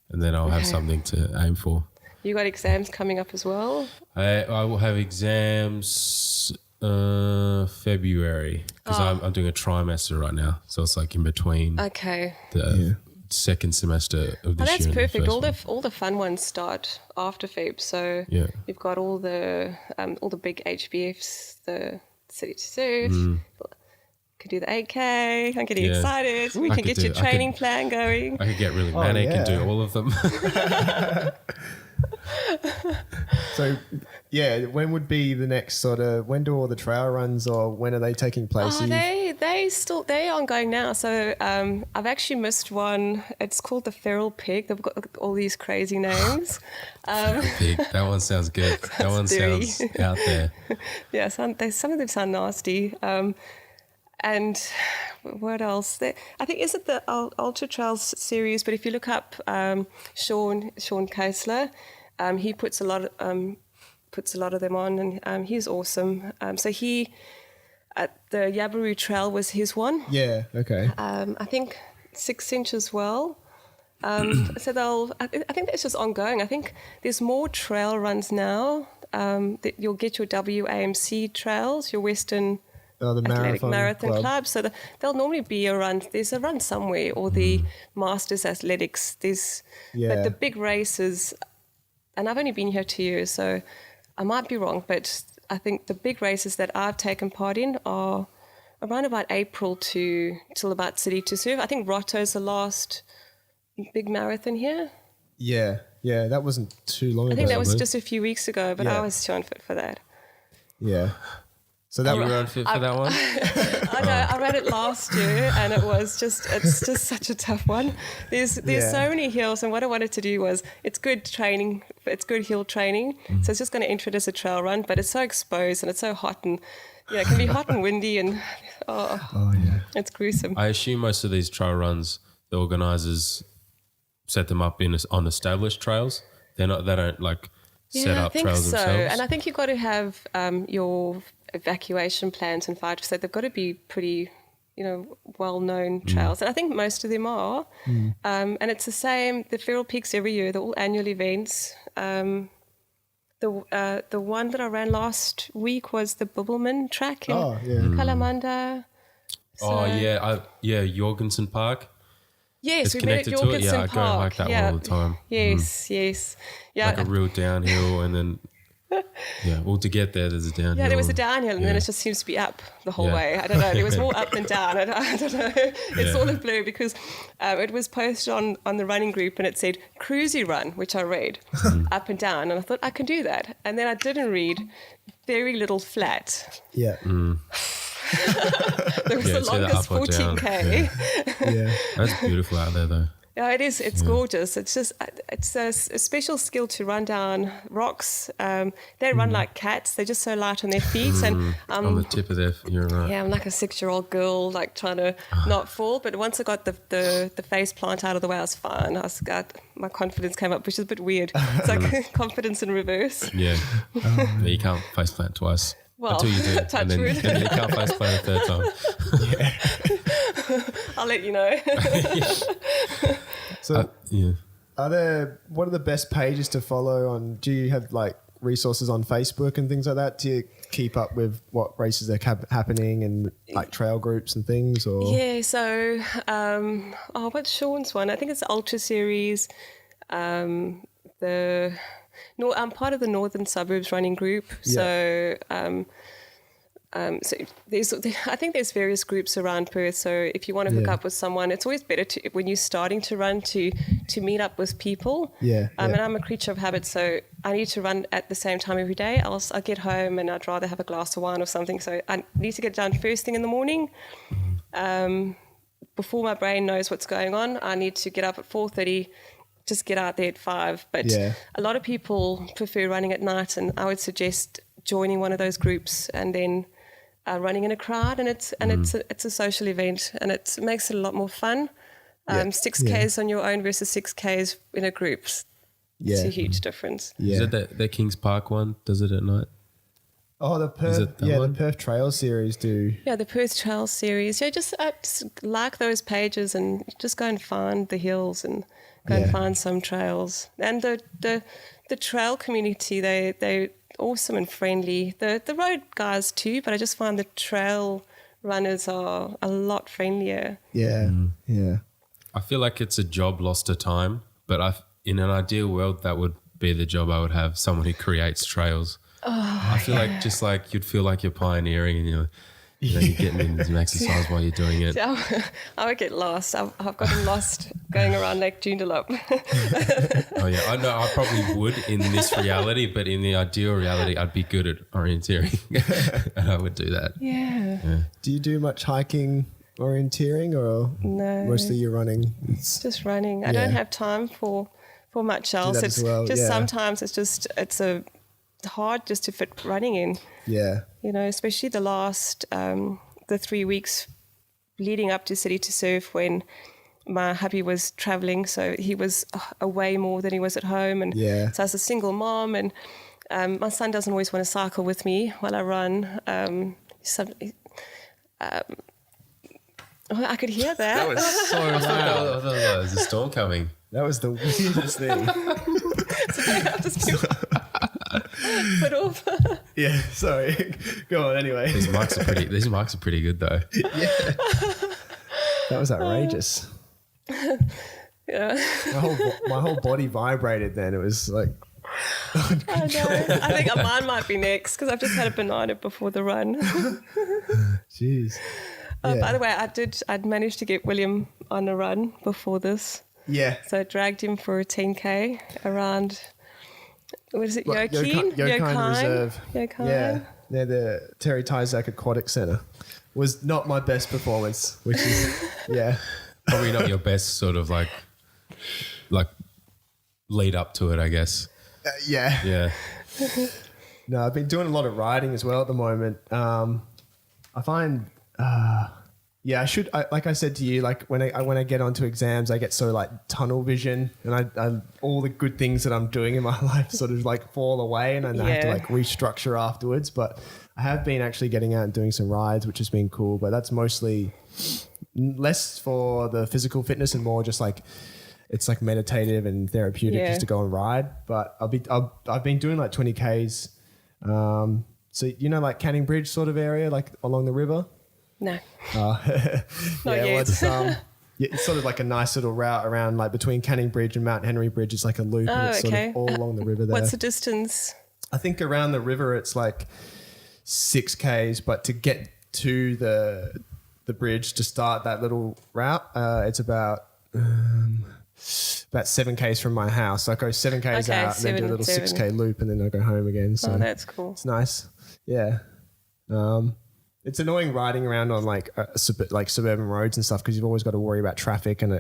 And then I'll have something to aim for. You got exams coming up as well? I will have exams February because I'm doing a trimester right now. So it's in between the second semester of this year. That's perfect. All the fun ones start after Feb. So you've got all the big HBFs, the City to Surf. Could do the 8K. I'm getting excited. We can get your training plan going. I could get really manic and do all of them. So Yeah, when would be the next sort of, when do all the trail runs or when are they taking place? Oh, they're ongoing now. So I've actually missed one. It's called the Feral Pig. They've got all these crazy names. Pig. That one sounds good. That one dirty. sounds out there. Yeah, some of them sound nasty. And what else? I think, is it the Ultra Trails series? But if you look up Sean Keisler, he puts a lot of them on, and he's awesome. So he, the Yabaroo Trail was his one. Yeah, okay. I think 6 inch as well. So I think that's just ongoing. I think there's more trail runs now. That you'll get your WAMC trails, your Western the Athletic Marathon Club. So there'll normally be a run. There's a run somewhere, or the Masters Athletics. But the big races, and I've only been here 2 years, so I might be wrong, but I think the big races that I've taken part in are around about April till about City to Serve. I think Rotto's the last big marathon here. Yeah, that wasn't too long ago. I think that was just a few weeks ago, but I was too unfit for that. Yeah. So that You were unfit for that one? I know. I ran it last year, and it's just such a tough one. There's so many hills, and what I wanted to do was, it's good training, it's good hill training. So it's just going to enter it as a trail run, but it's so exposed and it's so hot, and it can be hot and windy, and it's gruesome. I assume most of these trail runs, the organisers set them up on established trails. They don't like set up trails themselves. And I think you've got to have your evacuation plans and fire, so they've got to be pretty, well-known trails. And I think most of them are. And it's the same, the Feral Peaks every year, they're all annual events. The one that I ran last week was the Bubbleman track in Kalamanda. Jorgensen Park. Yes, it's we met at Jorgensen Park. I go and hike that one all the time. Yes. Yeah. Like a real downhill, and then to get there's a downhill. Yeah, there was a downhill, and then it just seems to be up the whole way. I don't know. There was more up than down. I don't know. It's all a blur, because it was posted on the running group, and it said cruisy run, which I read up and down, and I thought I can do that, and then I didn't read very little flat. Yeah. There was the longest 14K. Yeah. That's beautiful out there, though. Yeah, it is. It's gorgeous. It's a special skill to run down rocks. They run like cats. They're just so light on their feet. And on the tip of you're right. Yeah, I'm like a 6-year-old girl, like trying to not fall. But once I got the face plant out of the way, I was fine. My confidence came up, which is a bit weweird. It's like confidence in reverse. Yeah. You can't face plant twice. Well, until you do, and then you can't face plant a third time. Yeah. I'll let you know. So, what are the best pages to follow on? Do you have like resources on Facebook and things like that to keep up with what races are happening and like trail groups and things? Or so what's Sean's one? I think it's the Ultra Series. I'm part of the Northern Suburbs running group. So I think there's various groups around Perth. So if you want to hook up with someone, it's always better when you're starting to run to meet up with people. And I'm a creature of habit, so I need to run at the same time every day. Else I get home and I'd rather have a glass of wine or something. So I need to get done first thing in the morning. Before my brain knows what's going on, I need to get up at 4:30. Just get out there at 5. But a lot of people prefer running at night, and I would suggest joining one of those groups and then running in a crowd. And it's a social event, and it makes it a lot more fun. 6Ks on your own versus 6Ks in a group. It's a huge difference. Is it the Kings Park one? Does it at night? Oh, the Perth, the Perth Trail Series do. Yeah, the Perth Trail Series. Yeah, just like those pages and just go and find the hills and go and find some trails. And the trail community, they're awesome and friendly. The road guys too, but I just find the trail runners are a lot friendlier. Yeah. I feel like it's a job lost to time, but in an ideal world, that would be the job I would have, someone who creates trails. I feel like just like you'd feel like you're pioneering, and You're getting into some exercise while you're doing it. Yeah, I would get lost. I've gotten lost going around Lake Joondalup. Oh yeah, I know. I probably would in this reality, but in the ideal reality, I'd be good at orienteering, and I would do that. Yeah. Do you do much hiking, orienteering, or No. mostly you're running? It's just running. I don't have time for much else. that It's as well, just yeah. sometimes it's hard just to fit running in. Yeah. You know, especially the last the 3 weeks leading up to City to Surf when my hubby was traveling, so he was away more than he was at home, and Yeah. so I was a single mom, and my son doesn't always want to cycle with me while I run. I could hear that. That was so I loud. thought there was a storm coming. That was the weirdest thing. I just feel put off. Yeah, sorry. Go on anyway. These mics are pretty good though. Yeah. That was outrageous. Yeah. My whole body vibrated then. It was like, I know. I think mine might be next because I've just had a banana before the run. jeez. By the way, I'd managed to get William on a run before this. Yeah. So I dragged him for a 10K around, what is it, What, Yokine? Yokine Reserve. Yokine. Yeah. Near the Terry Tyzak Aquatic Centre. Was not my best performance, which is, yeah. Probably not your best sort of like lead up to it, I guess. Yeah. Yeah. No, I've been doing a lot of riding as well at the moment. I find, like I said to you, like when I get onto exams, I get so like tunnel vision, and I all the good things that I'm doing in my life sort of like fall away, and then I have to like restructure afterwards. But I have been actually getting out and doing some rides, which has been cool. But that's mostly less for the physical fitness and more just like it's like meditative and therapeutic just to go and ride. But I've been doing like 20Ks. So you know, like Canning Bridge sort of area, like along the river. No. Not yet. Well, it's sort of like a nice little route around, like between Canning Bridge and Mount Henry Bridge. It's like a loop, and it's sort of all along the river there. What's the distance? I think around the river it's like 6Ks, but to get to the bridge to start that little route, it's about 7Ks from my house. So I go 7Ks out and then do a little 6K loop, and then I go home again. So that's cool. It's nice. Yeah. It's annoying riding around on like suburban roads and stuff because you've always got to worry about traffic and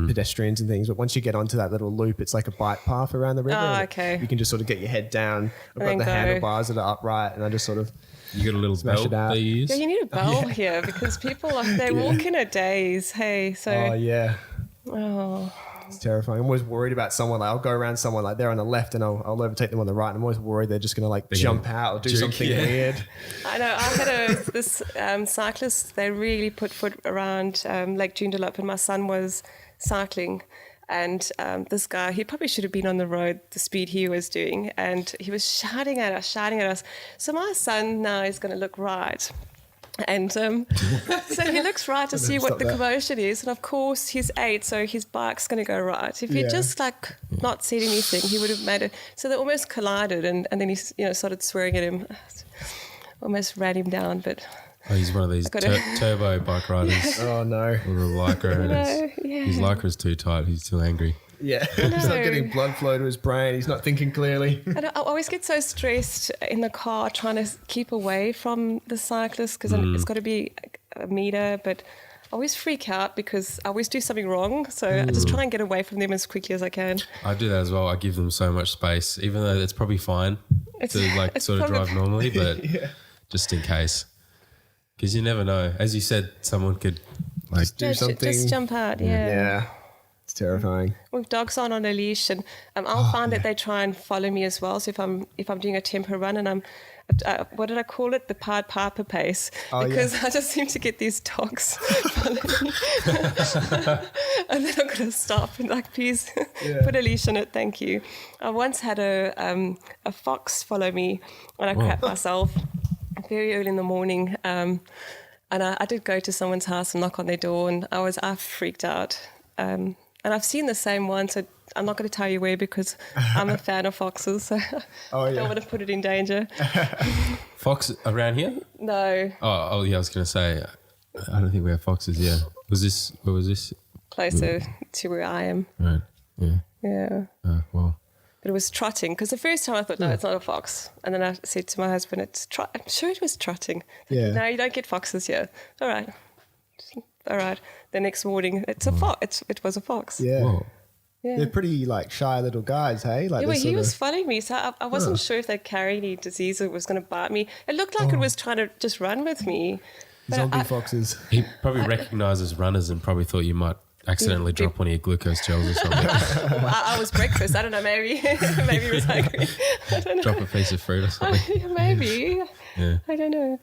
pedestrians and things. But once you get onto that little loop, it's like a bike path around the river. Oh, okay. You can just sort of get your head down. I've got the handlebars that are upright, and I just sort of You got a little belt that you use? Yeah, you need a belt here because people they walk in a daze. Hey, so. Oh yeah. Oh. It's terrifying. I'm always worried about someone. Like I'll go around someone like they're on the left, and I'll overtake them on the right. And I'm always worried they're just going to like jump out or do something weird. I know. I had this cyclist. They really put foot around Lake Joondalup, and my son was cycling, and this guy, he probably should have been on the road the speed he was doing, and he was shouting at us. So my son now is going to look right. And so he looks right to see what the commotion is. And of course, he's 8, so his bike's going to go right. If he just like not said anything, he would have made it. So they almost collided, and then he started swearing at him. Almost ran him down, but... Oh, he's one of these turbo bike riders. Oh, no. With a lycra. His lycra's too tight. He's too angry. Yeah, he's not getting blood flow to his brain. He's not thinking clearly. I always get so stressed in the car trying to keep away from the cyclist because it's got to be a meter, but I always freak out because I always do something wrong. So I just try and get away from them as quickly as I can. I do that as well. I give them so much space, even though it's probably fine to sort of drive normally, but just in case. Because you never know. As you said, someone could like do something. Just jump out, Yeah. It's terrifying. With dogs on a leash, and I'll find that they try and follow me as well. So if I'm doing a tempo run and I'm, what did I call it? The Pied Piper pace. Because I just seem to get these dogs following me. And then I'm going to stop and like, please put a leash on it. Thank you. I once had a fox follow me and I crapped myself very early in the morning. And I did go to someone's house and knock on their door, and I freaked out. And I've seen the same one, so I'm not going to tell you where because I'm a fan of foxes, so I don't want to put it in danger. Fox around here? No. Oh yeah, I was going to say, I don't think we have foxes, yeah. Where was this? Closer to where I am. Right, yeah. Yeah. Well. But it was trotting, because the first time I thought, no, it's not a fox. And then I said to my husband, I'm sure it was trotting. Yeah. No, you don't get foxes here. All right. The next morning, it's a fox. It was a fox. Yeah. Whoa. Yeah. They're pretty like shy little guys, hey? Like Yeah, well, they're he sort was of- following me, so I wasn't sure if they'd carry any disease or it was going to bite me. It looked like it was trying to just run with me. But zombie foxes. He probably recognises runners and probably thought you might accidentally drop one of your glucose gels or something. I was breakfast. I don't know, maybe. Maybe he was hungry. I don't know. Drop a piece of fruit or something. Maybe. Yeah. I don't know.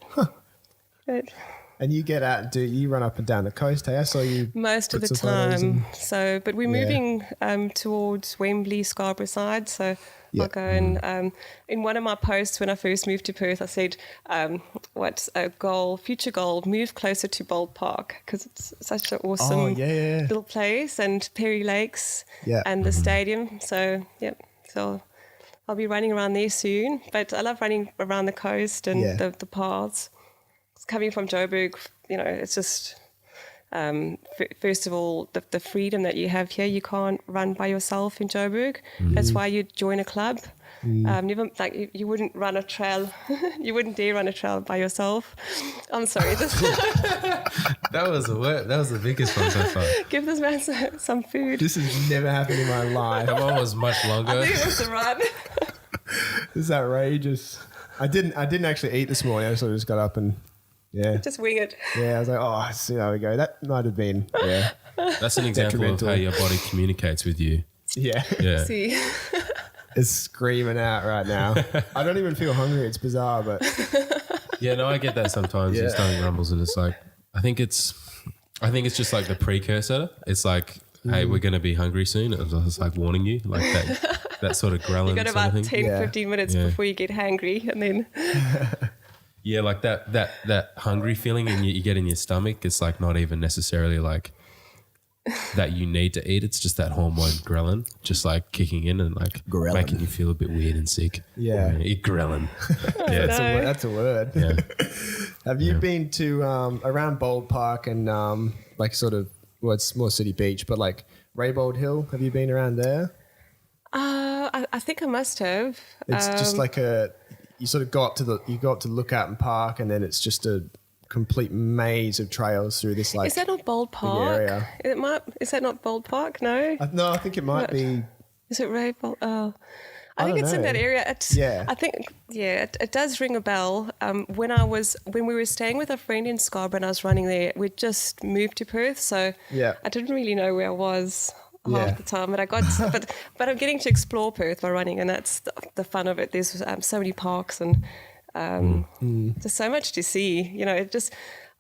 But And you get out and you run up and down the coast, hey? I saw you most of put the some photos time. in. So, but we're moving towards Wembley, Scarborough side. So Yeah. I'll go and in one of my posts when I first moved to Perth, I said, what's a goal, future goal, move closer to Bold Park because it's such an awesome little place and Perry Lakes and the stadium. So, so I'll be running around there soon. But I love running around the coast and the paths. Coming from Joburg, it's just, first of all, the freedom that you have here. You can't run by yourself in Joburg. That's why you join a club. Never like you wouldn't run a trail. You wouldn't dare run a trail by yourself. I'm sorry. That was the biggest one so far. Give this man some food. This has never happened in my life. That one was much longer. I think it was the run. This is outrageous. I didn't actually eat this morning. I sort of just got up and Just wing it. I was like, oh, see how we go. That might have been That's an example of how your body communicates with you. Yeah. See. It's screaming out right now. I don't even feel hungry. It's bizarre, but Yeah, no, I get that sometimes. Your stomach rumbles and it's like, I think it's just like the precursor. It's like, hey, we're going to be hungry soon. It's like warning you, like that sort of growling. You got sort of about thing. 10, 15 minutes before you get hangry, and then Yeah, like that hungry feeling you get in your stomach. It's like not even necessarily like that you need to eat. It's just that hormone ghrelin just like kicking in and like Ghrelin. making you feel a bit weird and sick. Yeah. Eat ghrelin. Yeah. that's a word. Yeah. Have you been to around Bold Park and like sort of it's more City Beach, but like Raybold Hill? Have you been around there? I think I must have. It's just like you sort of go up to Lookout and Park, and then it's just a complete maze of trails through this like. Is that not Bold Park? area. Is that not Bold Park? No. No, I think it might be. Is it Raybold? Oh. I think don't it's in know. that area. Yeah. I think, it does ring a bell. When we were staying with a friend in Scarborough and I was running there, we'd just moved to Perth, so I didn't really know where I was half the time. But but I'm getting to explore Perth by running, and that's the fun of it. There's so many parks and there's so much to see.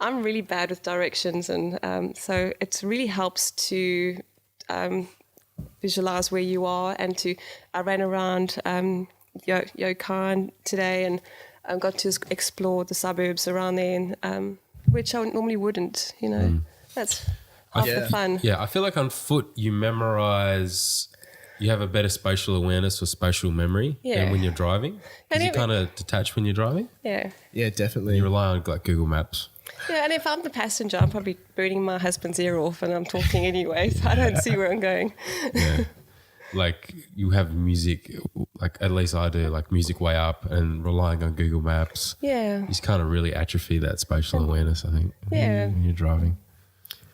I'm really bad with directions, and so it really helps to visualize where you are. And I ran around Yokan today and got to explore the suburbs around there, and which I normally wouldn't. That's half the fun. Yeah, I feel like on foot you memorize. You have a better spatial awareness or spatial memory than when you're driving. Because you kind of detach when you're driving. Yeah. Yeah, definitely. You rely on like Google Maps. Yeah, and if I'm the passenger, I'm probably burning my husband's ear off and I'm talking anyway, so I don't see where I'm going. Yeah. Like you have music, like at least I do, like music way up and relying on Google Maps. Yeah. You just kind of really atrophy that spatial awareness, I think, when you're driving.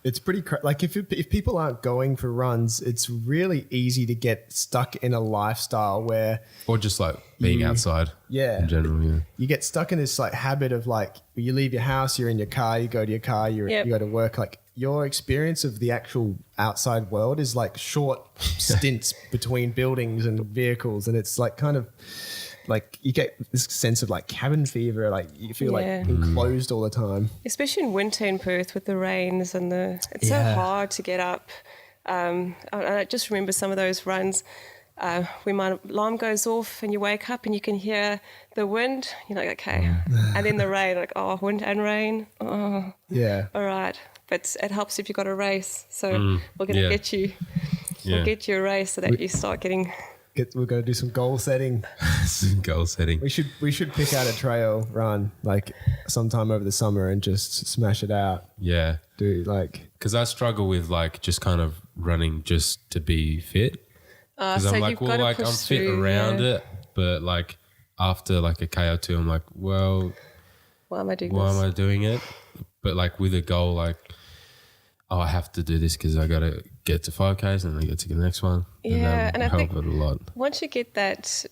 It's pretty like if people aren't going for runs, it's really easy to get stuck in a lifestyle where Or just like being outside in general, you get stuck in this like habit of like you leave your house, you're in your car, you go to your car, you go to work. Like your experience of the actual outside world is like short stints between buildings and vehicles, and it's like kind of like you get this sense of like cabin fever, like you feel like enclosed all the time. Especially in winter in Perth with the rains and it's so hard to get up. I just remember some of those runs when my alarm goes off and you wake up and you can hear the wind. You're like, okay. And then the rain, like, oh, wind and rain. Oh, Yeah. all right. But it helps if you've got a race. So we're going to get you. We'll get you a race so that you start getting. We're going to do some goal setting. Some goal setting. We should pick out a trail run like sometime over the summer and just smash it out. Yeah. Do like because I struggle with like just kind of running just to be fit. Because So I'm like, well, like I'm fit around it, but like after like a K or two, I'm like, well, Why am I doing why this? am I doing it? But like with a goal, like, oh, I have to do this because I got to get to 5Ks and then get to the next one. Yeah, and and I help think it a lot. once you get that,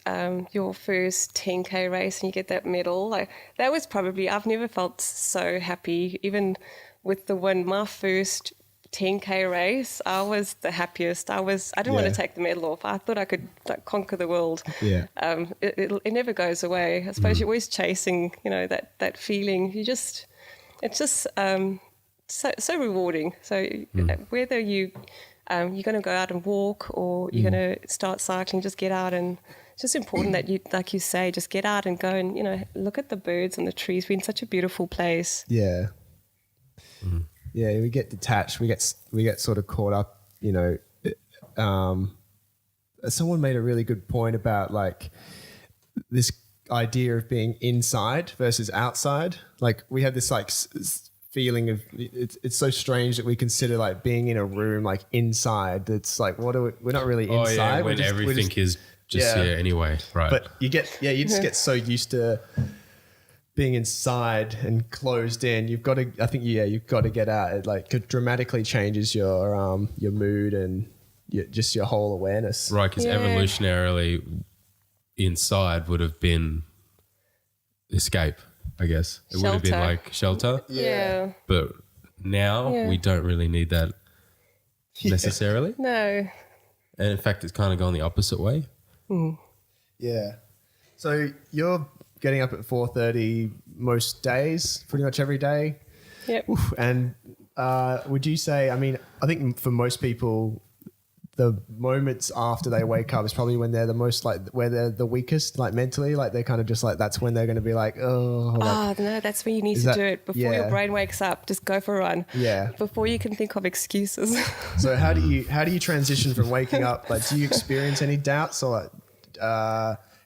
your first 10K race and you get that medal, like that was probably, I've never felt so happy. Even with the win, my first 10K race, I was the happiest. I didn't want to take the medal off. I thought I could like conquer the world. Yeah. It never goes away. I suppose you're always chasing, that feeling. It's just so rewarding. So whether you're going to go out and walk or you're going to start cycling, just get out, and it's just important that you, like you say, just get out and go and look at the birds and the trees. We're in such a beautiful place. Yeah. Yeah, we get detached. We get sort of caught up. Someone made a really good point about like this idea of being inside versus outside. Like we have this like feeling of it's so strange that we consider like being in a room like inside. It's like we're not really inside. Oh yeah, when everything is just here anyway, right? But you just get so used to being inside and closed in. You've got to get out. It like dramatically changes your mood and just your whole awareness. Right, because evolutionarily, inside would have been escape. I guess it would have been like shelter. Yeah. But now we don't really need that necessarily. No. And in fact, it's kind of gone the opposite way. Yeah. So you're getting up at 4:30 most days, pretty much every day. Yep. Oof. And would you say? I mean, I think for most people, the moments after they wake up is probably when they're the most like where they're the weakest, like mentally, like they're kind of just like that's when they're going to be like, oh. Like, no, that's when you need to do it before your brain wakes up. Just go for a run. Yeah. Before you can think of excuses. So how do you transition from waking up? Like, do you experience any doubts, or like,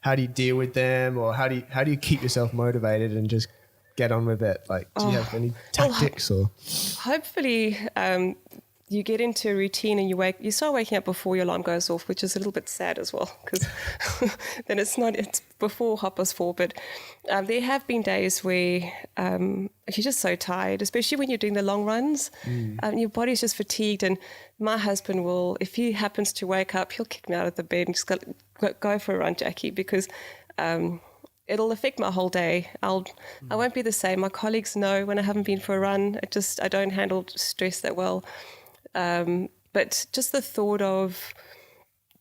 how do you deal with them, or how do you keep yourself motivated and just get on with it? Like, do you have any tactics or? Hopefully, you get into a routine and you start waking up before your alarm goes off, which is a little bit sad as well, because then it's before 4:30. But there have been days where you're just so tired, especially when you're doing the long runs. Your body's just fatigued, and my husband will, if he happens to wake up, he'll kick me out of the bed and just go for a run, Jackie, because it'll affect my whole day. I won't be the same. My colleagues know when I haven't been for a run. I don't handle stress that well. But just the thought of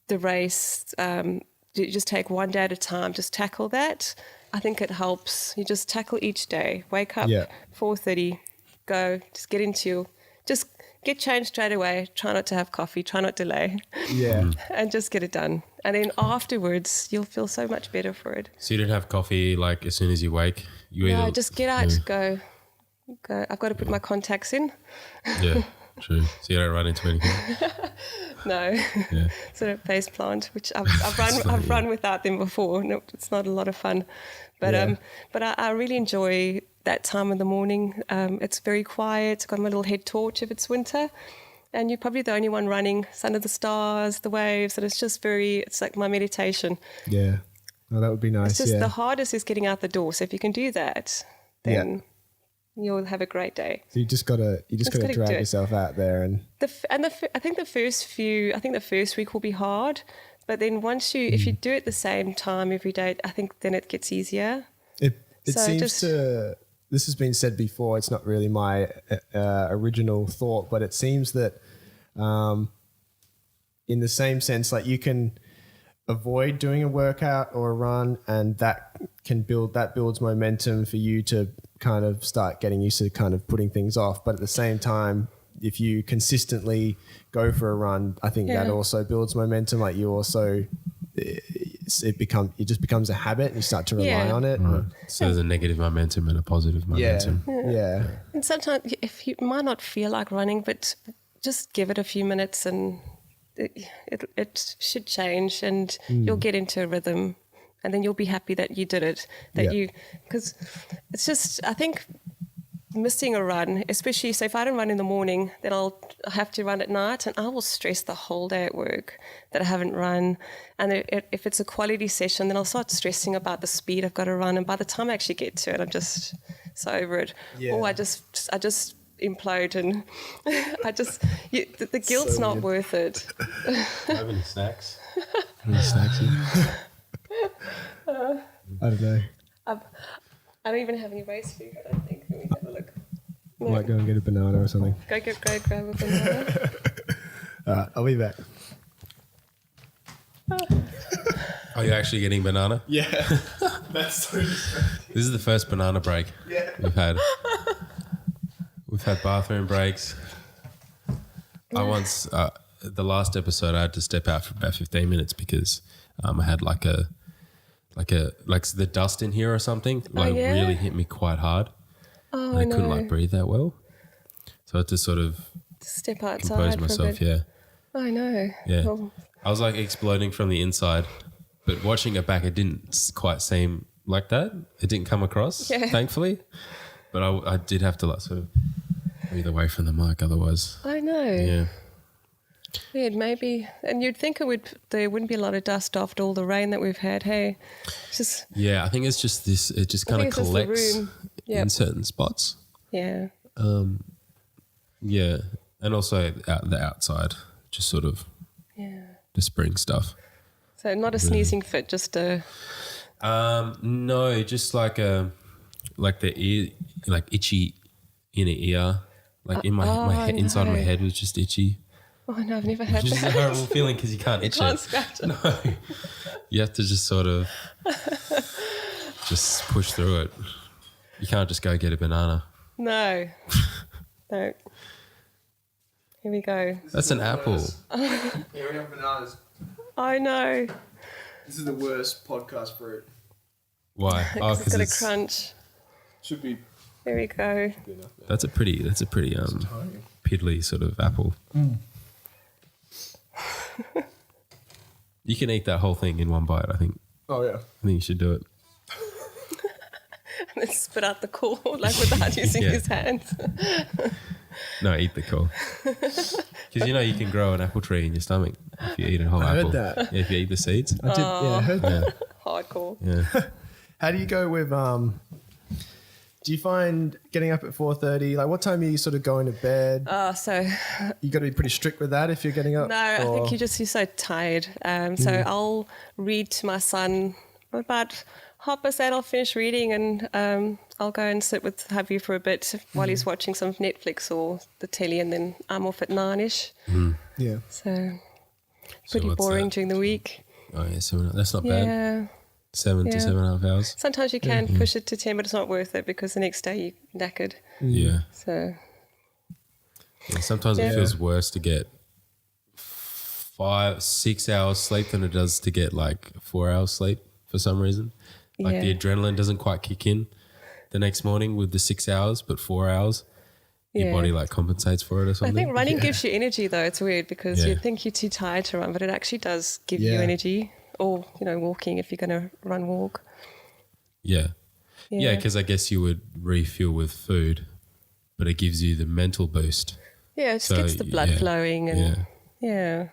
the race, you just take one day at a time, just tackle that. I think it helps. You just tackle each day. Wake up, 4:30, go, just get changed straight away. Try not to have coffee, try not to delay. Yeah. And just get it done. And then afterwards, you'll feel so much better for it. So you don't have coffee like as soon as you wake? No, just get out, go. I've got to put my contacts in. Yeah. True. So you don't run into anything? No. Yeah. Sort of face plant, which I've run without them before. No, it's not a lot of fun. But I really enjoy that time in the morning. It's very quiet. I've got my little head torch if it's winter. And you're probably the only one running. It's under the stars, the waves, and it's like my meditation. Yeah. Oh, that would be nice. It's just the hardest is getting out the door. So if you can do that, then you'll have a great day. So you just gotta drag yourself out there, and I think the first week will be hard, but then if you do it the same time every day, I think then it gets easier. It seems to. This has been said before. It's not really my original thought, but it seems that, in the same sense, like you can avoid doing a workout or a run, and that builds momentum for you to kind of start getting used to kind of putting things off. But at the same time, if you consistently go for a run, I think that also builds momentum. Like it just becomes a habit and you start to rely on it. Right. So there's a negative momentum and a positive momentum. Yeah. And sometimes if you might not feel like running, but just give it a few minutes and it should change, and you'll get into a rhythm, and then you'll be happy that you did it. Because it's just, I think, missing a run, especially, so if I don't run in the morning, then I'll have to run at night, and I will stress the whole day at work that I haven't run. And if it's a quality session, then I'll start stressing about the speed I've got to run, and by the time I actually get to it, I'm just so over it. Or I just implode, and the guilt's not worth it. Do you have any snacks? I don't know. I don't even have any race food, I don't think. Let me have a look. I might go and get a banana or something. Go grab a banana. All right, I'll be back. Are you actually getting banana? Yeah. That's so distracting. This is the first banana break we've had. We've had bathroom breaks. I once, the last episode, I had to step out for about 15 minutes because I had like the dust in here or something really hit me quite hard. Oh, I couldn't breathe that well. So I had to sort of step outside compose myself, I know. Yeah. Well, I was exploding from the inside, but watching it back, it didn't quite seem like that. It didn't come across, thankfully. But I did have to sort of breathe away from the mic otherwise. I know. Yeah. Weird, maybe. And you'd think there wouldn't be a lot of dust after all the rain that we've had, hey? It's just, I think it's just this, it just kind of collects in certain spots. Yeah. Yeah. And also the outside, just sort of the spring stuff. So not a sneezing fit, just a... No, just the ear, itchy inner ear. In my head, inside my head was just itchy. Oh, no, I've never had Which that. is a horrible feeling because you can't itch Can't it. scratch it. No. You have to just sort of just push through it. You can't just go get a banana. No. No. Here we go. That's an apple. Here we have bananas. I know. This is the worst podcast fruit. Why? Oh, It's got a crunch. Should be There we go. good enough. That's a pretty piddly sort of apple. You can eat that whole thing in one bite, I think. Oh, yeah. I think you should do it. And then spit out the core, without using Yeah. his hands. No, eat the core. Because you can grow an apple tree in your stomach if you eat a whole I apple. heard that. Yeah, if you eat the seeds. I did. Yeah, I heard that. Hardcore. Yeah. How do you go with do you find getting up at 4:30? Like, what time are you sort of going to bed? So You got to be pretty strict with that if you're getting up. no, I think you're so tired. So I'll read to my son about 8:30. I'll finish reading, and I'll go and sit with hubby for a bit while he's watching some Netflix or the telly, and then I'm off at 9ish. Yeah. So pretty what's boring that? during the week. Oh, yeah, 7. That's not bad. Yeah. 7 to 7.5 hours. Sometimes you can push it to 10, but it's not worth it because the next day you're knackered. Yeah. So Yeah, sometimes it feels worse to get 5-6 hours sleep than it does to get 4 hours sleep for some reason. The adrenaline doesn't quite kick in the next morning with the 6 hours, but 4 hours. Your body compensates for it or I something. think running gives you energy, though. It's weird because you think you're too tired to run, but it actually does give you energy. Or, walking if you're going to walk. Yeah. Yeah, because I guess you would refuel with food, but it gives you the mental boost. Yeah, it just gets the blood flowing. And Yeah.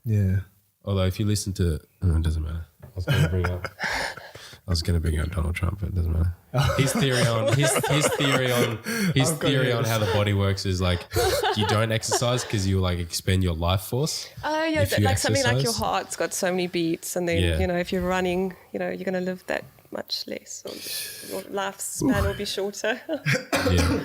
Yeah. Although if you listen to it doesn't matter. I was going to bring up Donald Trump, but it doesn't matter. His theory on how the body works is you don't exercise because you expend your life force. Oh, yeah, if you something like your exercise. heart's got so many beats, and then, if you're running, you're going to live that much less, or your lifespan will be shorter. Yeah.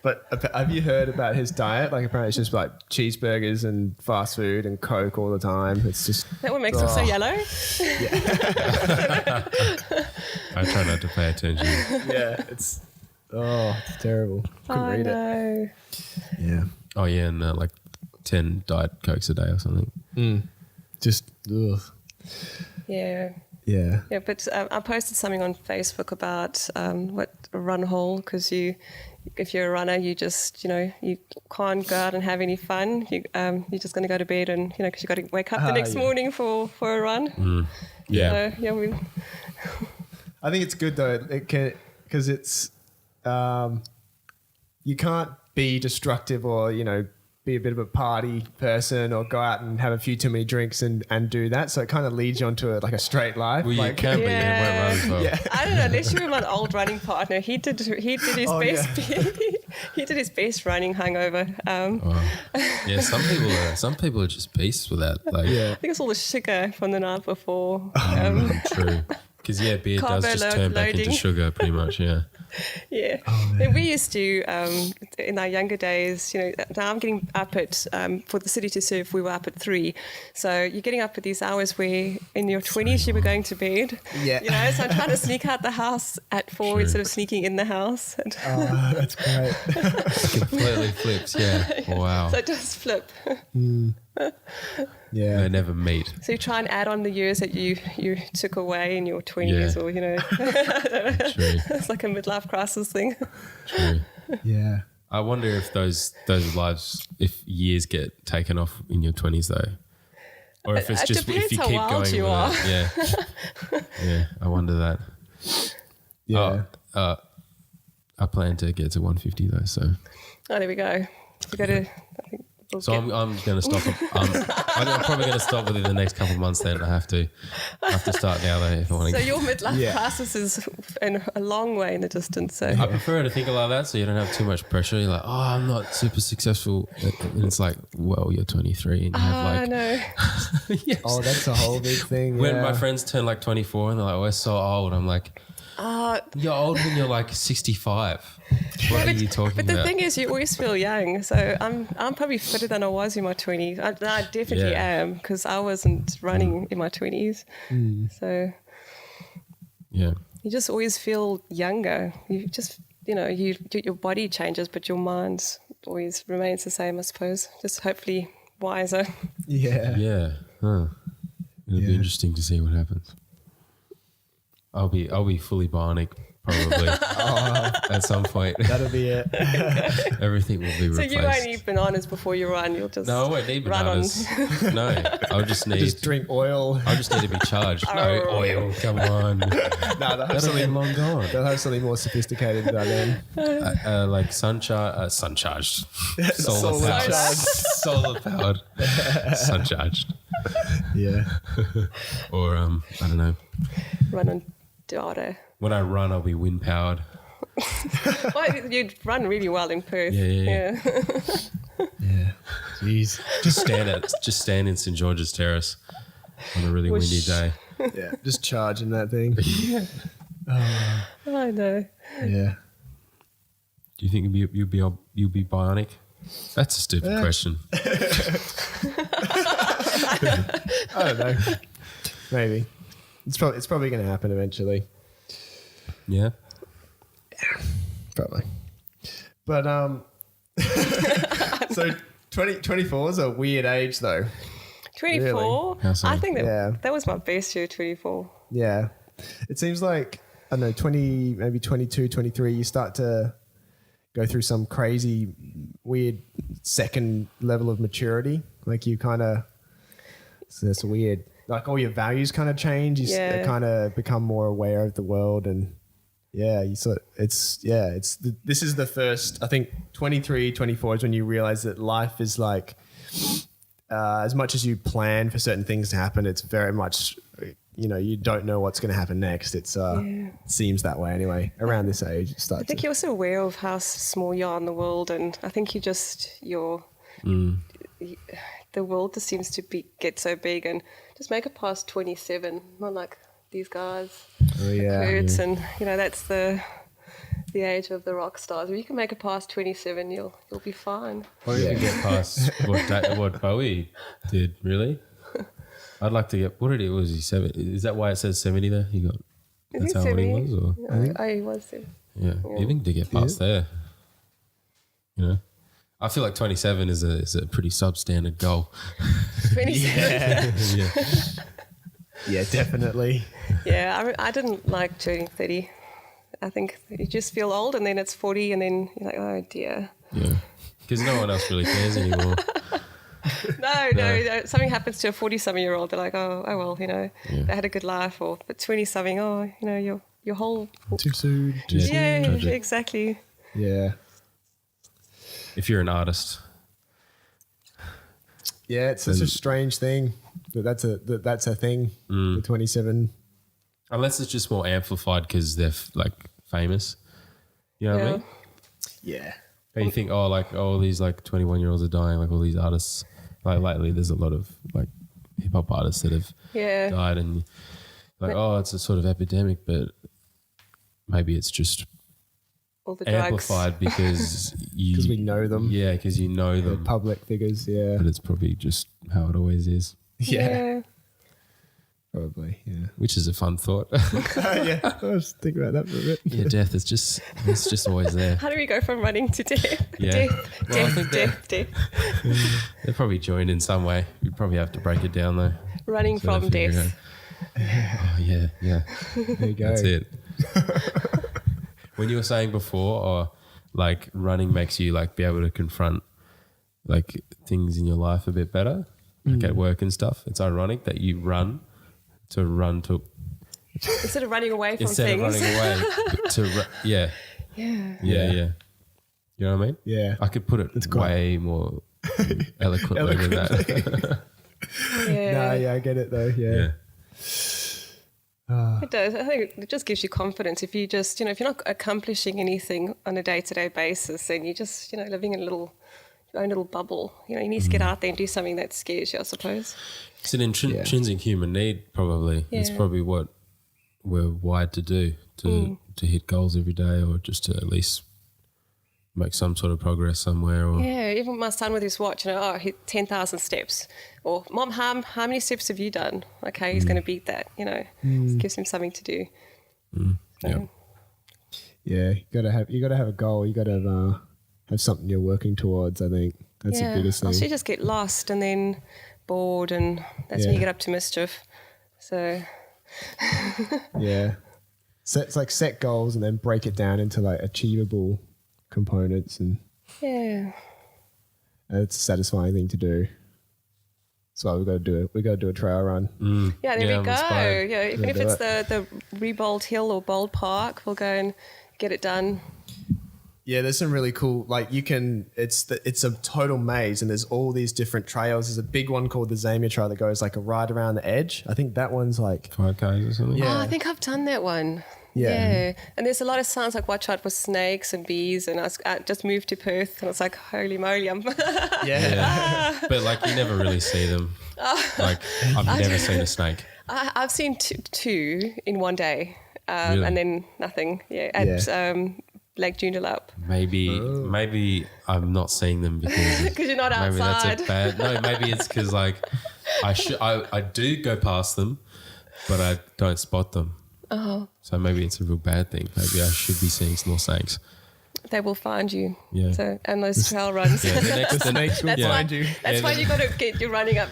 But have you heard about his diet? Apparently it's just cheeseburgers and fast food and Coke all the time. It's just... That what makes him so yellow? I try not to pay attention. Yeah, it's terrible. Couldn't read it. Yeah. Oh, yeah, and 10 Diet Cokes a day or something. Just, ugh. Yeah. Yeah. Yeah, but I posted something on Facebook about what a run hole, because if you're a runner, you just, you can't go out and have any fun. You're just going to go to bed and, because you got to wake up the next morning for a run. Yeah. So, I think it's good though, because it's you can't be destructive or be a bit of a party person or go out and have a few too many drinks and do that. So it kind of leads you onto a straight life. Well, you can be, but it won't run as well. Yeah. I don't know. Unless you're my old running partner, he did his best. He did his best running hangover. Yeah, some people are just beasts with that. Like, I think it's all the sugar from the night before. True. Because beer does just turn back into sugar, pretty much. Yeah. Yeah. And we used to, in our younger days, now I'm getting up at, for the city to surf, we were up at 3. So you're getting up at these hours where in your 20s you were going to bed. Yeah. So I'm trying to sneak out the house at 4 instead of sneaking in the house. Oh, that's great. It completely flips, yeah. Wow. So it does flip. Yeah. They never meet. So you try and add on the years that you took away in your 20s or, True. It's like a midlife crisis thing. True. Yeah. I wonder if those lives, if years get taken off in your 20s though, or if it's It just if depends you how keep wild going you with are. it. Yeah, I wonder that. Yeah. I plan to get to 150 though, so. Oh, there we go. We got to. I think we'll So I'm going to stop. I'm probably going to stop within the next couple of months. Then I have to start now though if I want So to. your midlife crisis is a long way in the distance. So I prefer to think like that, so you don't have too much pressure. You're like, oh, I'm not super successful, and it's like, well, you're 23 and you have like. I know. Yes. Oh, that's a whole big thing. When my friends turn like 24 and they're like, we're so old, I'm like, you're old when you're like 65. What are you talking But about? the thing is, you always feel young. So I'm probably fitter than I was in my 20s. I definitely am, because I wasn't running in my 20s. So Yeah. you just always feel younger. You just, your body changes, but your mind always remains the same, I suppose. Just hopefully wiser. Yeah. Yeah. Huh. It'll be interesting to see what happens. I'll be fully bionic probably at some point. That'll be it. Everything will be So replaced. you won't eat bananas before you run. You'll just No, I won't need run bananas. No, I'll just need. Just drink oil. I just need to be charged. No oil. Come on. No, That'll be long gone. they'll have something more sophisticated by then. Like sun charged, solar Solar powered, charged. solar powered, sun charged, Yeah. or I don't know. run on data. When I run, I'll be wind powered. Well, you'd run really well in Perth. Yeah. Yeah. Jeez. Just stand in St George's Terrace on a really windy day. Yeah. Just charging that thing. I know. Yeah. Do you think you'll be bionic? That's a stupid question. I don't know. Maybe. It's probably going to happen eventually. Yeah. Probably. But so 24 is a weird age though. 24. How so? I think Yeah. that was my best year, 24. Yeah. It seems like, I don't know, 20, maybe 22, 23, you start to go through some crazy, weird second level of maturity. Like you kind of, so that's weird. Like all your values kind of change. You kind of become more aware of the world and this is the first, I think 23, 24 is when you realize that life is like, as much as you plan for certain things to happen, it's very much, you don't know what's going to happen next. It seems that way anyway. Around this age, it starts. I think you're also aware of how small you are in the world, and I think the world just seems to get so big, and just make it past 27, not like these guys. Oh yeah. Kurtz, and that's the age of the rock stars. If you can make it past 27, you'll be fine. Or you can get past what Bowie did, really? I'd like to get, was he 70? Is that why it says 70 there? That's how old he was? Or? He was 70. Yeah, even to get past there. I feel like 27 is a pretty substandard goal. 27. Yeah, definitely. Yeah, I didn't like turning 30. I think you just feel old, and then it's 40, and then you're like, oh dear. Yeah, because no one else really cares anymore. No. Something happens to a 40-something-year-old, they're like, oh well, they had a good life, or but 20-something, your whole Too soon. yeah, Tragic. exactly. Yeah. If you're an artist, Yeah, it's such a strange thing that's a thing. The 27. unless it's just more amplified because they're like famous, you know what I mean? Yeah. And you think, all these like 21-year-olds are dying, like all these artists. Like lately, there's a lot of like hip hop artists that have died, and like, it's a sort of epidemic, but maybe it's just All the drugs. amplified because we know them. Yeah, because you know The them. public figures, yeah. But it's probably just how it always is, Yeah. Probably, yeah. which is a fun thought. Yeah, I was thinking about that for a bit. Yeah, death is it's just always there. How do we go from running to death? Yeah. Death, Well, I think death. They're probably joined in some way. You'd probably have to break it down though. Running So from they figure death. Oh yeah. There you go. That's it. When you were saying before, like running makes you like be able to confront like things in your life a bit better, like at work and stuff. It's ironic that you run to Instead of running away from instead things. of running away to Yeah. yeah. You know what I mean? Yeah. I could put it way more eloquently than that. Yeah. No, yeah, I get it though. Yeah. It does. I think it just gives you confidence. If you just, if you're not accomplishing anything on a day-to-day basis, then you're just, living in your own little bubble. You need to get out there and do something that scares you, I suppose. It's an intrinsic human need, probably. It's Yeah. probably what we're wired to do, to hit goals every day, or just to at least make some sort of progress somewhere. Or Yeah, even my son with his watch, I hit 10,000 steps. Or, Mom, how many steps have you done? Okay, he's going to beat that, It gives him something to do. So, Yeah, you gotta have a goal. You gotta have something you're working towards. I think that's the biggest Else thing. you just get lost and then bored, and that's when you get up to mischief. So, Yeah, set goals and then break it down into like achievable components, and yeah. it's a satisfying thing to do. That's why we got to do it. We got to do a trail run. Yeah, there Yeah, we I'm go. inspired. Yeah, even if do it's the Rebold Hill or Bold Park, we'll go and get it done. Yeah, there's some really cool. Like you can, it's a total maze, and there's all these different trails. There's a big one called the Zamia Trail that goes like right around the edge. I think that one's like 5Ks or something. Yeah. Oh, I think I've done that one. Yeah. And there's a lot of signs like watch out for snakes and bees, and I just moved to Perth, and it's like, holy moly, Yeah. But like you never really see them. Like I've never seen a snake. I've seen two in one day, Really? and then nothing. Yeah, at Lake Joondalup. Maybe I'm not seeing them because Because you're not maybe outside. that's a bad. No, maybe it's because like I do go past them, but I don't spot them. Oh, So maybe it's a real bad thing. Maybe I should be seeing more snakes. they will find you. Yeah. So, and those trail runs. Yeah, the snakes will That's why, find you. that's why you got to get your running up.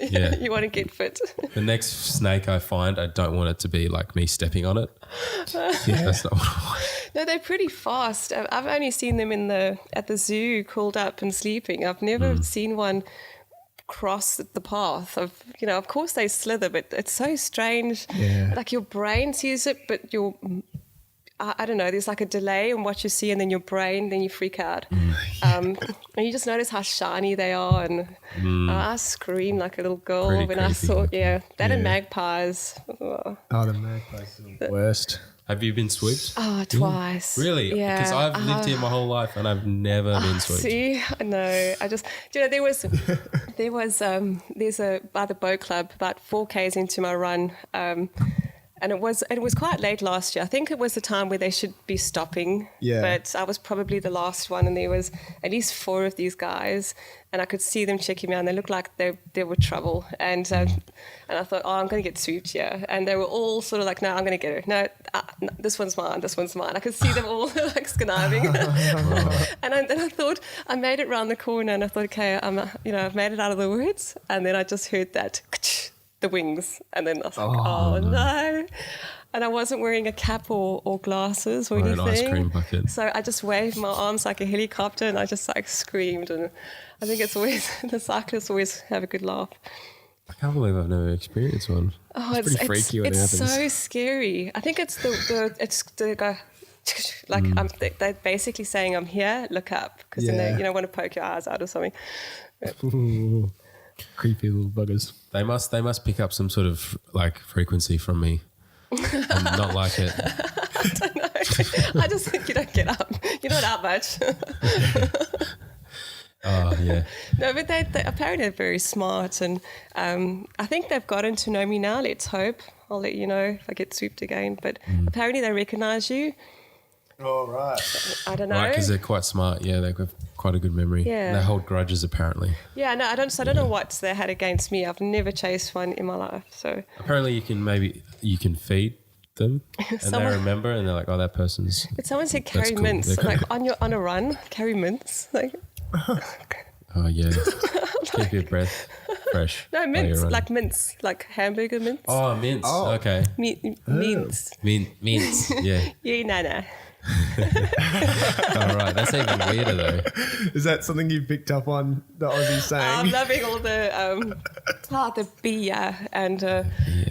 Yeah. You want to get fit. The next snake I find, I don't want it to be like me stepping on it. That's not what I want. No, they're pretty fast. I've only seen them at the zoo, curled up and sleeping. I've never seen one cross the path of course they slither, but it's so strange. Yeah. Like your brain sees it, but I don't know, there's like a delay in what you see, and then your brain, then you freak out. And you just notice how shiny they are, and I screamed like a little girl Pretty when I creepy saw looking. and magpies. Oh, the magpies are the worst. Have you been swooped? twice. Really? Yeah. Because I've lived here my whole life and I've never been swooped. See, no, I just, there's by the boat club about 4Ks into my run, and it was quite late last year. I think it was the time where they should be stopping. Yeah. But I was probably the last one, and there was at least 4 of these guys, and I could see them checking me out, and they looked like they were trouble. And I thought, I'm going to get swooped here. And they were all sort of like, no, I'm going to get her. No, this one's mine. This one's mine. I could see them all like conniving. And then I thought, I made it round the corner, and I thought, okay, I've made it out of the woods. And then I just heard that, the wings. And then I was like, oh no. and I wasn't wearing a cap or glasses or Or anything. an ice cream bucket. So I just waved my arms like a helicopter and I just like screamed. And I think it's always, the cyclists always have a good laugh. I can't believe I've never experienced one. Oh, It's pretty freaky when it it's happens. so scary. I think it's the guy, like they're basically saying, I'm here, look up. Because then they want to poke your eyes out or something. Ooh, creepy little buggers. They must pick up some sort of like frequency from me and not like it. I don't know. I just think you don't get up. You're not out much. Oh yeah. No, but they apparently they're very smart, and I think they've gotten to know me now. Let's hope. I'll let you know if I get swooped again. But apparently they recognise you. All right. I don't know. Right, because they're quite smart. Yeah, they've got quite a good memory. Yeah. They hold grudges apparently. Yeah, no, I don't know what they had against me. I've never chased one in my life. So Apparently you can feed them and Someone- they remember and they're like, oh, that person's. but someone said That's carry cool. mints, They're like on a run, carry mints. Like Oh yeah. Keep your breath fresh. no while you're mints, running. like mints, like hamburger mints. Oh, mints. Oh. Okay. Mints. Mints. Yeah. Yeah, nana. All right. That's even weirder though. Is that something you picked up on the Aussie saying? I'm loving all the beer and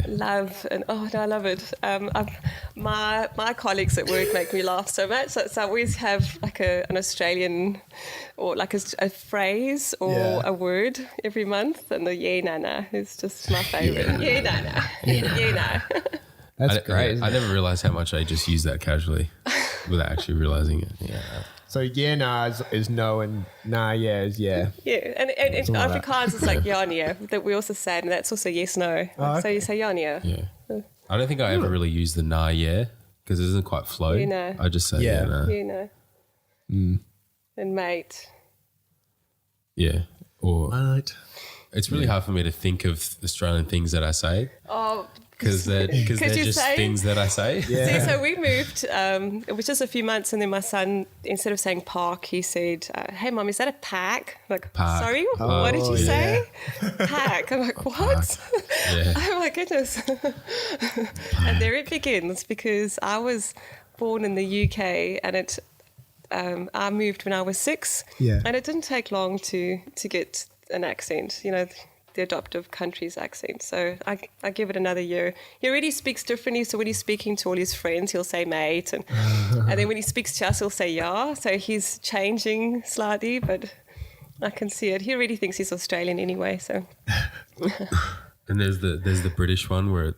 love, and oh no, I love it. My colleagues at work make me laugh so much. So I always have like an Australian or like a phrase or Yeah. a word every month, and the yeah nana is just my favourite. Yeah nana, yeah nana. That's great. Isn't I it? never realized how much I just use that casually without actually realizing it. Yeah. So yeah, nah is no, and nah, yeah is yeah. Yeah, and in Something like that. Afrikaans it's like ja nee that we also say, and that's also yes no. Oh, So you say ja nee. Yeah. I don't think I ever really use the nah yeah because it doesn't quite flow. You know. I just say Yeah. yeah. Nah. You know. And mate. Yeah. Or Right. it's really hard for me to think of Australian things that I say Oh, because they're you just say- things that I say. Yeah. See, so we moved, it was just a few months, and then my son, instead of saying park, he said, hey, Mum, is that a pack? I'm like, Park. sorry, what did you yeah. say? Pack. I'm like, what? Yeah. Oh, my goodness. And there it begins, because I was born in the UK, and I moved when I was 6, Yeah. and it didn't take long to get an accent, the adoptive country's accent. So I give it another year. He already speaks differently. So when he's speaking to all his friends, he'll say mate. And then when he speaks to us, he'll say yeah. So he's changing slightly, but I can see it. He already thinks he's Australian anyway. So And there's the British one where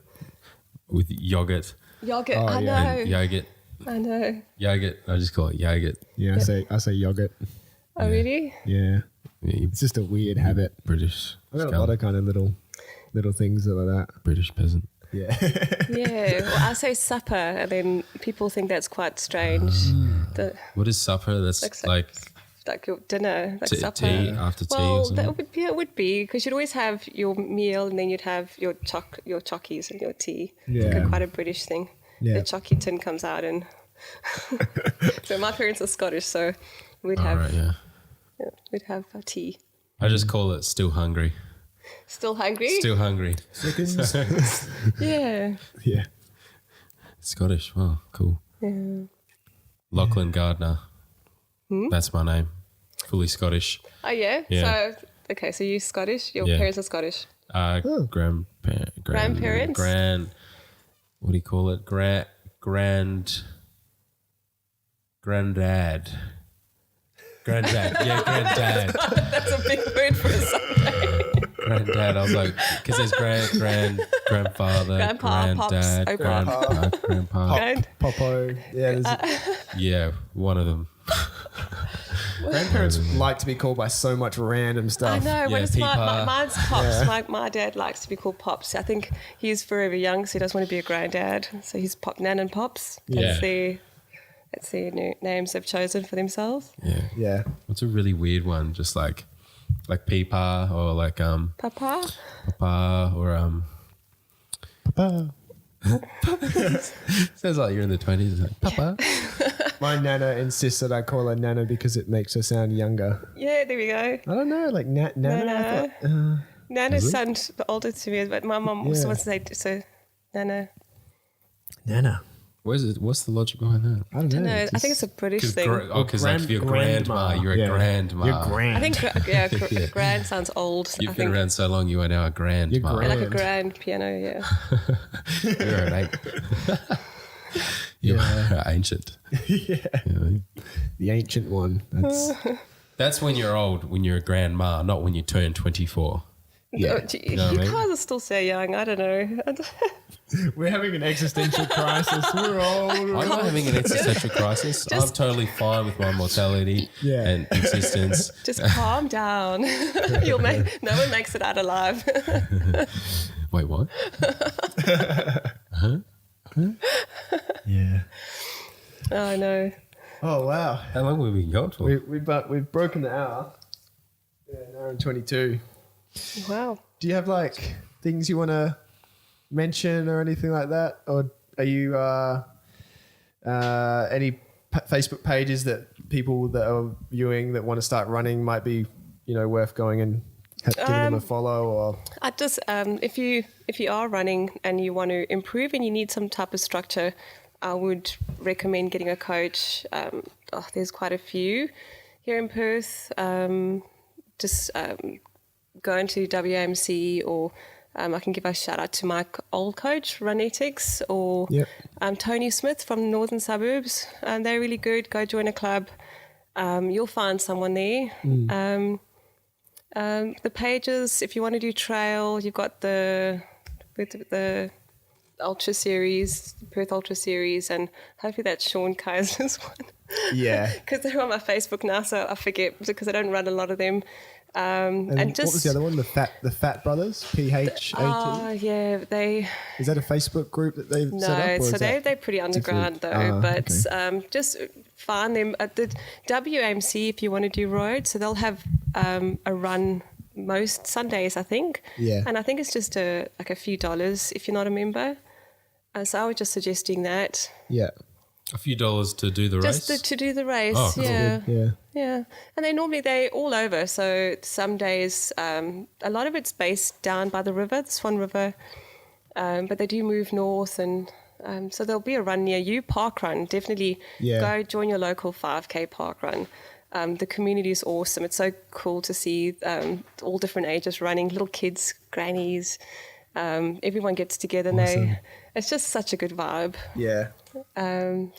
with yogurt yogurt, Oh, I yeah. and know. yogurt. I know. Yogurt. I just call it yogurt. Yeah, I say yogurt. Oh, really? Yeah, Yeah, you it's just a weird habit. British. I got a scum. lot of kind of little things like that. British peasant. Yeah. Yeah. Well, I say supper, and then people think that's quite strange. The, What is supper? That's Looks like like your dinner, like tea, supper. tea after tea or Well, something. it would be because you'd always have your meal, and then you'd have your chockies and your tea. Yeah. Like quite a British thing. Yeah. The chocky tin comes out, and so my parents are Scottish, so we'd All have right, yeah. we'd have a tea. I just call it still hungry. Still hungry? Still hungry. Yeah. Yeah. Scottish. Wow, cool. Yeah. Lachlan Gardner. That's my name. Fully Scottish. Oh yeah. Yeah. So okay, so you're Scottish. Your Yeah. parents are Scottish. Grandparents. What do you call it? Granddad. Yeah, granddad. That's a big word for a Sunday. Granddad. I was like, because there's grandfather, Grandpa, pops, granddad, Opa. grandpa. Grand- Popo. Yeah. There's, Yeah, one of them. grandparents like to be called by so much random I stuff. know. Yeah, When it's Peepa. mine's Pops. My dad likes to be called Pops. I think he's forever young, so he doesn't want to be a granddad. So he's Pop Nan and Pops. Yeah. That's the new names they've chosen for themselves. Yeah. Yeah. What's a really weird one? Just like Peepa or like Papa. Papa or Papa. sounds like you're in the 20s. It's like, Papa. My nana insists that I call her nana because it makes her sound younger. Yeah, there we go. I don't know, like nana. I Nana. thought, Nana sounds older to me, but my mum also Yeah. wants to say so. Nana. Nana. What's the logic behind that? I don't know. No, I think it's a British thing. Because like if you're grandma, you're a grandma. You're grand. I think grand sounds old. You've been around so long, you are now a grandma. You're like a grand piano, yeah. You're an You're ancient. Yeah. You know? The ancient one. That's when you're old, when you're a grandma, not when you turn 24. Yeah. You know what I mean? guys are still so young. I don't know. We're having an existential crisis. We're old. I'm not having an existential crisis. I'm totally fine with my mortality and existence. Just calm down. No one makes it out alive. Wait, what? Yeah. Oh, no. Oh, wow. How long have we been going for? We've broken the hour. Yeah, an hour and 22. Wow. Do you have like things you want to mention or anything like that? Or are you any Facebook pages that people that are viewing that want to start running might be, worth going and giving them a follow? Or I just if you are running and you want to improve and you need some type of structure, I would recommend getting a coach. There's quite a few here in Perth. Going to WAMC, or I can give a shout out to my old coach, Runetics, or Tony Smith from the northern suburbs. They're really good. Go join a club. You'll find someone there. The pages, if you want to do trail, you've got the Ultra Series, the Perth Ultra Series, and hopefully that's Sean Kaiser's one. yeah. Because they're on my Facebook now, so I forget because I don't run a lot of them. And just, what was the other one? The Fat Brothers, PHAT. Yeah, they. Is that a Facebook group that they've set up? No, so they're pretty underground though. But just find them at the WAMC if you want to do road. So they'll have a run most Sundays, I think. Yeah. And I think it's just a few dollars if you're not a member. So I was just suggesting that. Yeah. A few dollars to do the race? Just to do the race, oh, cool. yeah. Yeah. And they're all over. So some days, a lot of it's based down by the river, the Swan River, but they do move north. And so there'll be a run near you, park run. Definitely go join your local 5K park run. The community is awesome. It's so cool to see all different ages running, little kids, grannies. Everyone gets together and it's just such a good vibe. Yeah. And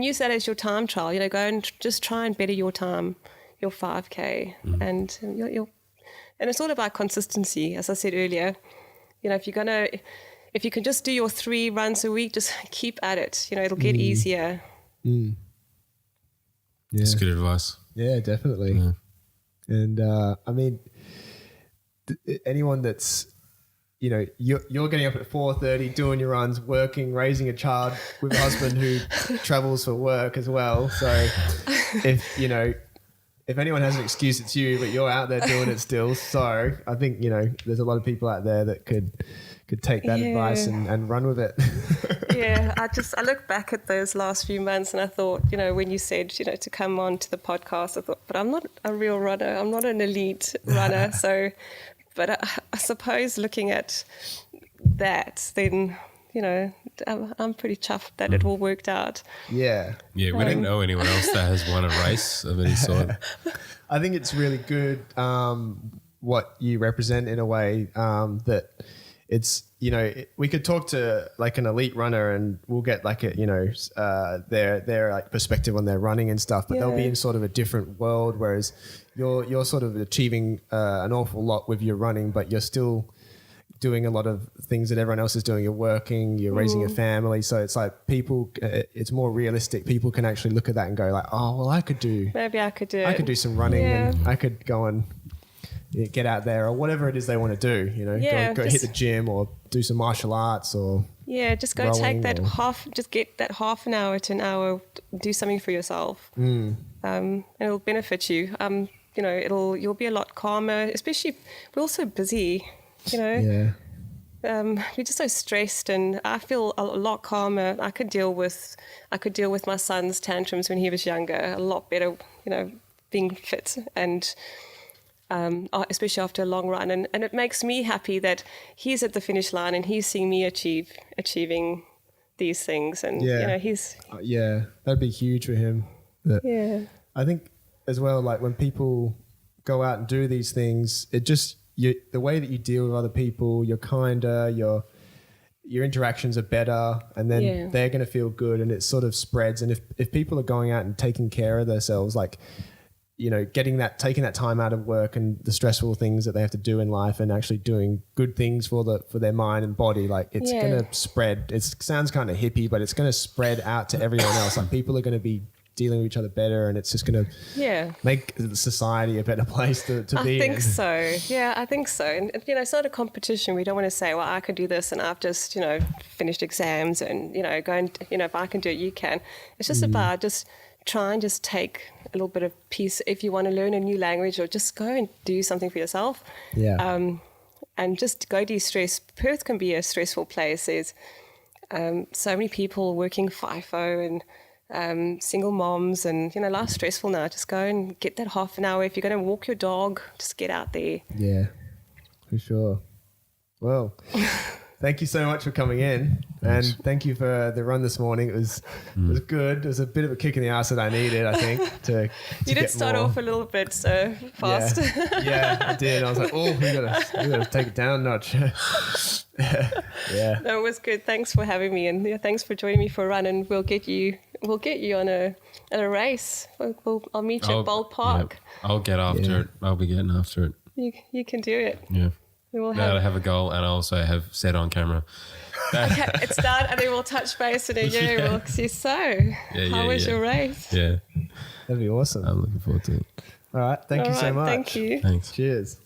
use that as your time trial. Go and just try and better your time, your 5K, and you'll. And it's all about consistency, as I said earlier. If you can just do your 3 runs a week, just keep at it. It'll get easier. Yeah. That's good advice. Yeah, definitely. Yeah. And I mean, anyone that's you're getting up at 4:30, doing your runs, working, raising a child with a husband who travels for work as well. So if anyone has an excuse, it's you, but you're out there doing it still. So I think, there's a lot of people out there that could take that advice and run with it. Yeah, I look back at those last few months and I thought, when you said, to come on to the podcast, I thought, but I'm not a real runner. I'm not an elite runner. So, but I suppose looking at that, then, I'm pretty chuffed that it all worked out. Yeah. Yeah, we don't know anyone else that has won a race of any sort. I think it's really good what you represent in a way that it's, we could talk to like an elite runner and we'll get like their like perspective on their running and stuff, but they'll be in sort of a different world, whereas you're sort of achieving an awful lot with your running, but you're still doing a lot of things that everyone else is doing. You're working, you're raising a family. So it's like people, it's more realistic. People can actually look at that and go like, oh, well, maybe I could do some running and I could go and get out there or whatever it is they want to do, go hit the gym or do some martial arts or just go take that get that half an hour to an hour, do something for yourself. And it'll benefit you. You'll be a lot calmer, especially we're also busy, we're just so stressed, and I feel a lot calmer. I could deal with my son's tantrums when he was younger a lot better, being fit and especially after a long run, and it makes me happy that he's at the finish line and he's seeing me achieving these things, and he's that'd be huge for him. I think as well, like when people go out and do these things, it just the way that you deal with other people, you're kinder, your interactions are better, and then they're going to feel good, and it sort of spreads. And if people are going out and taking care of themselves, like, taking that time out of work and the stressful things that they have to do in life, and actually doing good things for their mind and body, like it's going to spread. It sounds kind of hippie, but it's going to spread out to everyone else. Like people are going to be dealing with each other better, and it's just going to make society a better place to be in. I think so. Yeah, I think so. And it's not a competition. We don't want to say, well, I can do this and I've just, finished exams and, go and, if I can do it, you can. It's just about just try and just take a little bit of peace. If you want to learn a new language, or just go and do something for yourself. Yeah. And just go de-stress. Perth can be a stressful place. There's so many people working FIFO and single moms, and life's stressful now. Just go and get that half an hour. If you're going to walk your dog, just get out there. Yeah, for sure. Well, thank you so much for coming in. Thanks. And thank you for the run this morning. It was good. It was a bit of a kick in the ass that I needed, I think, to you did start off a little bit so fast. Yeah, I did. I was like, we gotta take it down a notch. Yeah. No, it was good. Thanks for having me, and thanks for joining me for a run. And we'll get you on a race. I'll meet you at Bold Park. Yeah, I'll get after it. I'll be getting after it. You can do it. Yeah. I have a goal, and I also have said on camera. Okay, it's done, and then we'll touch base in a year. We'll see. How was your race? Yeah. That'd be awesome. I'm looking forward to it. All right. Thank you so much. Thank you. Thanks. Cheers.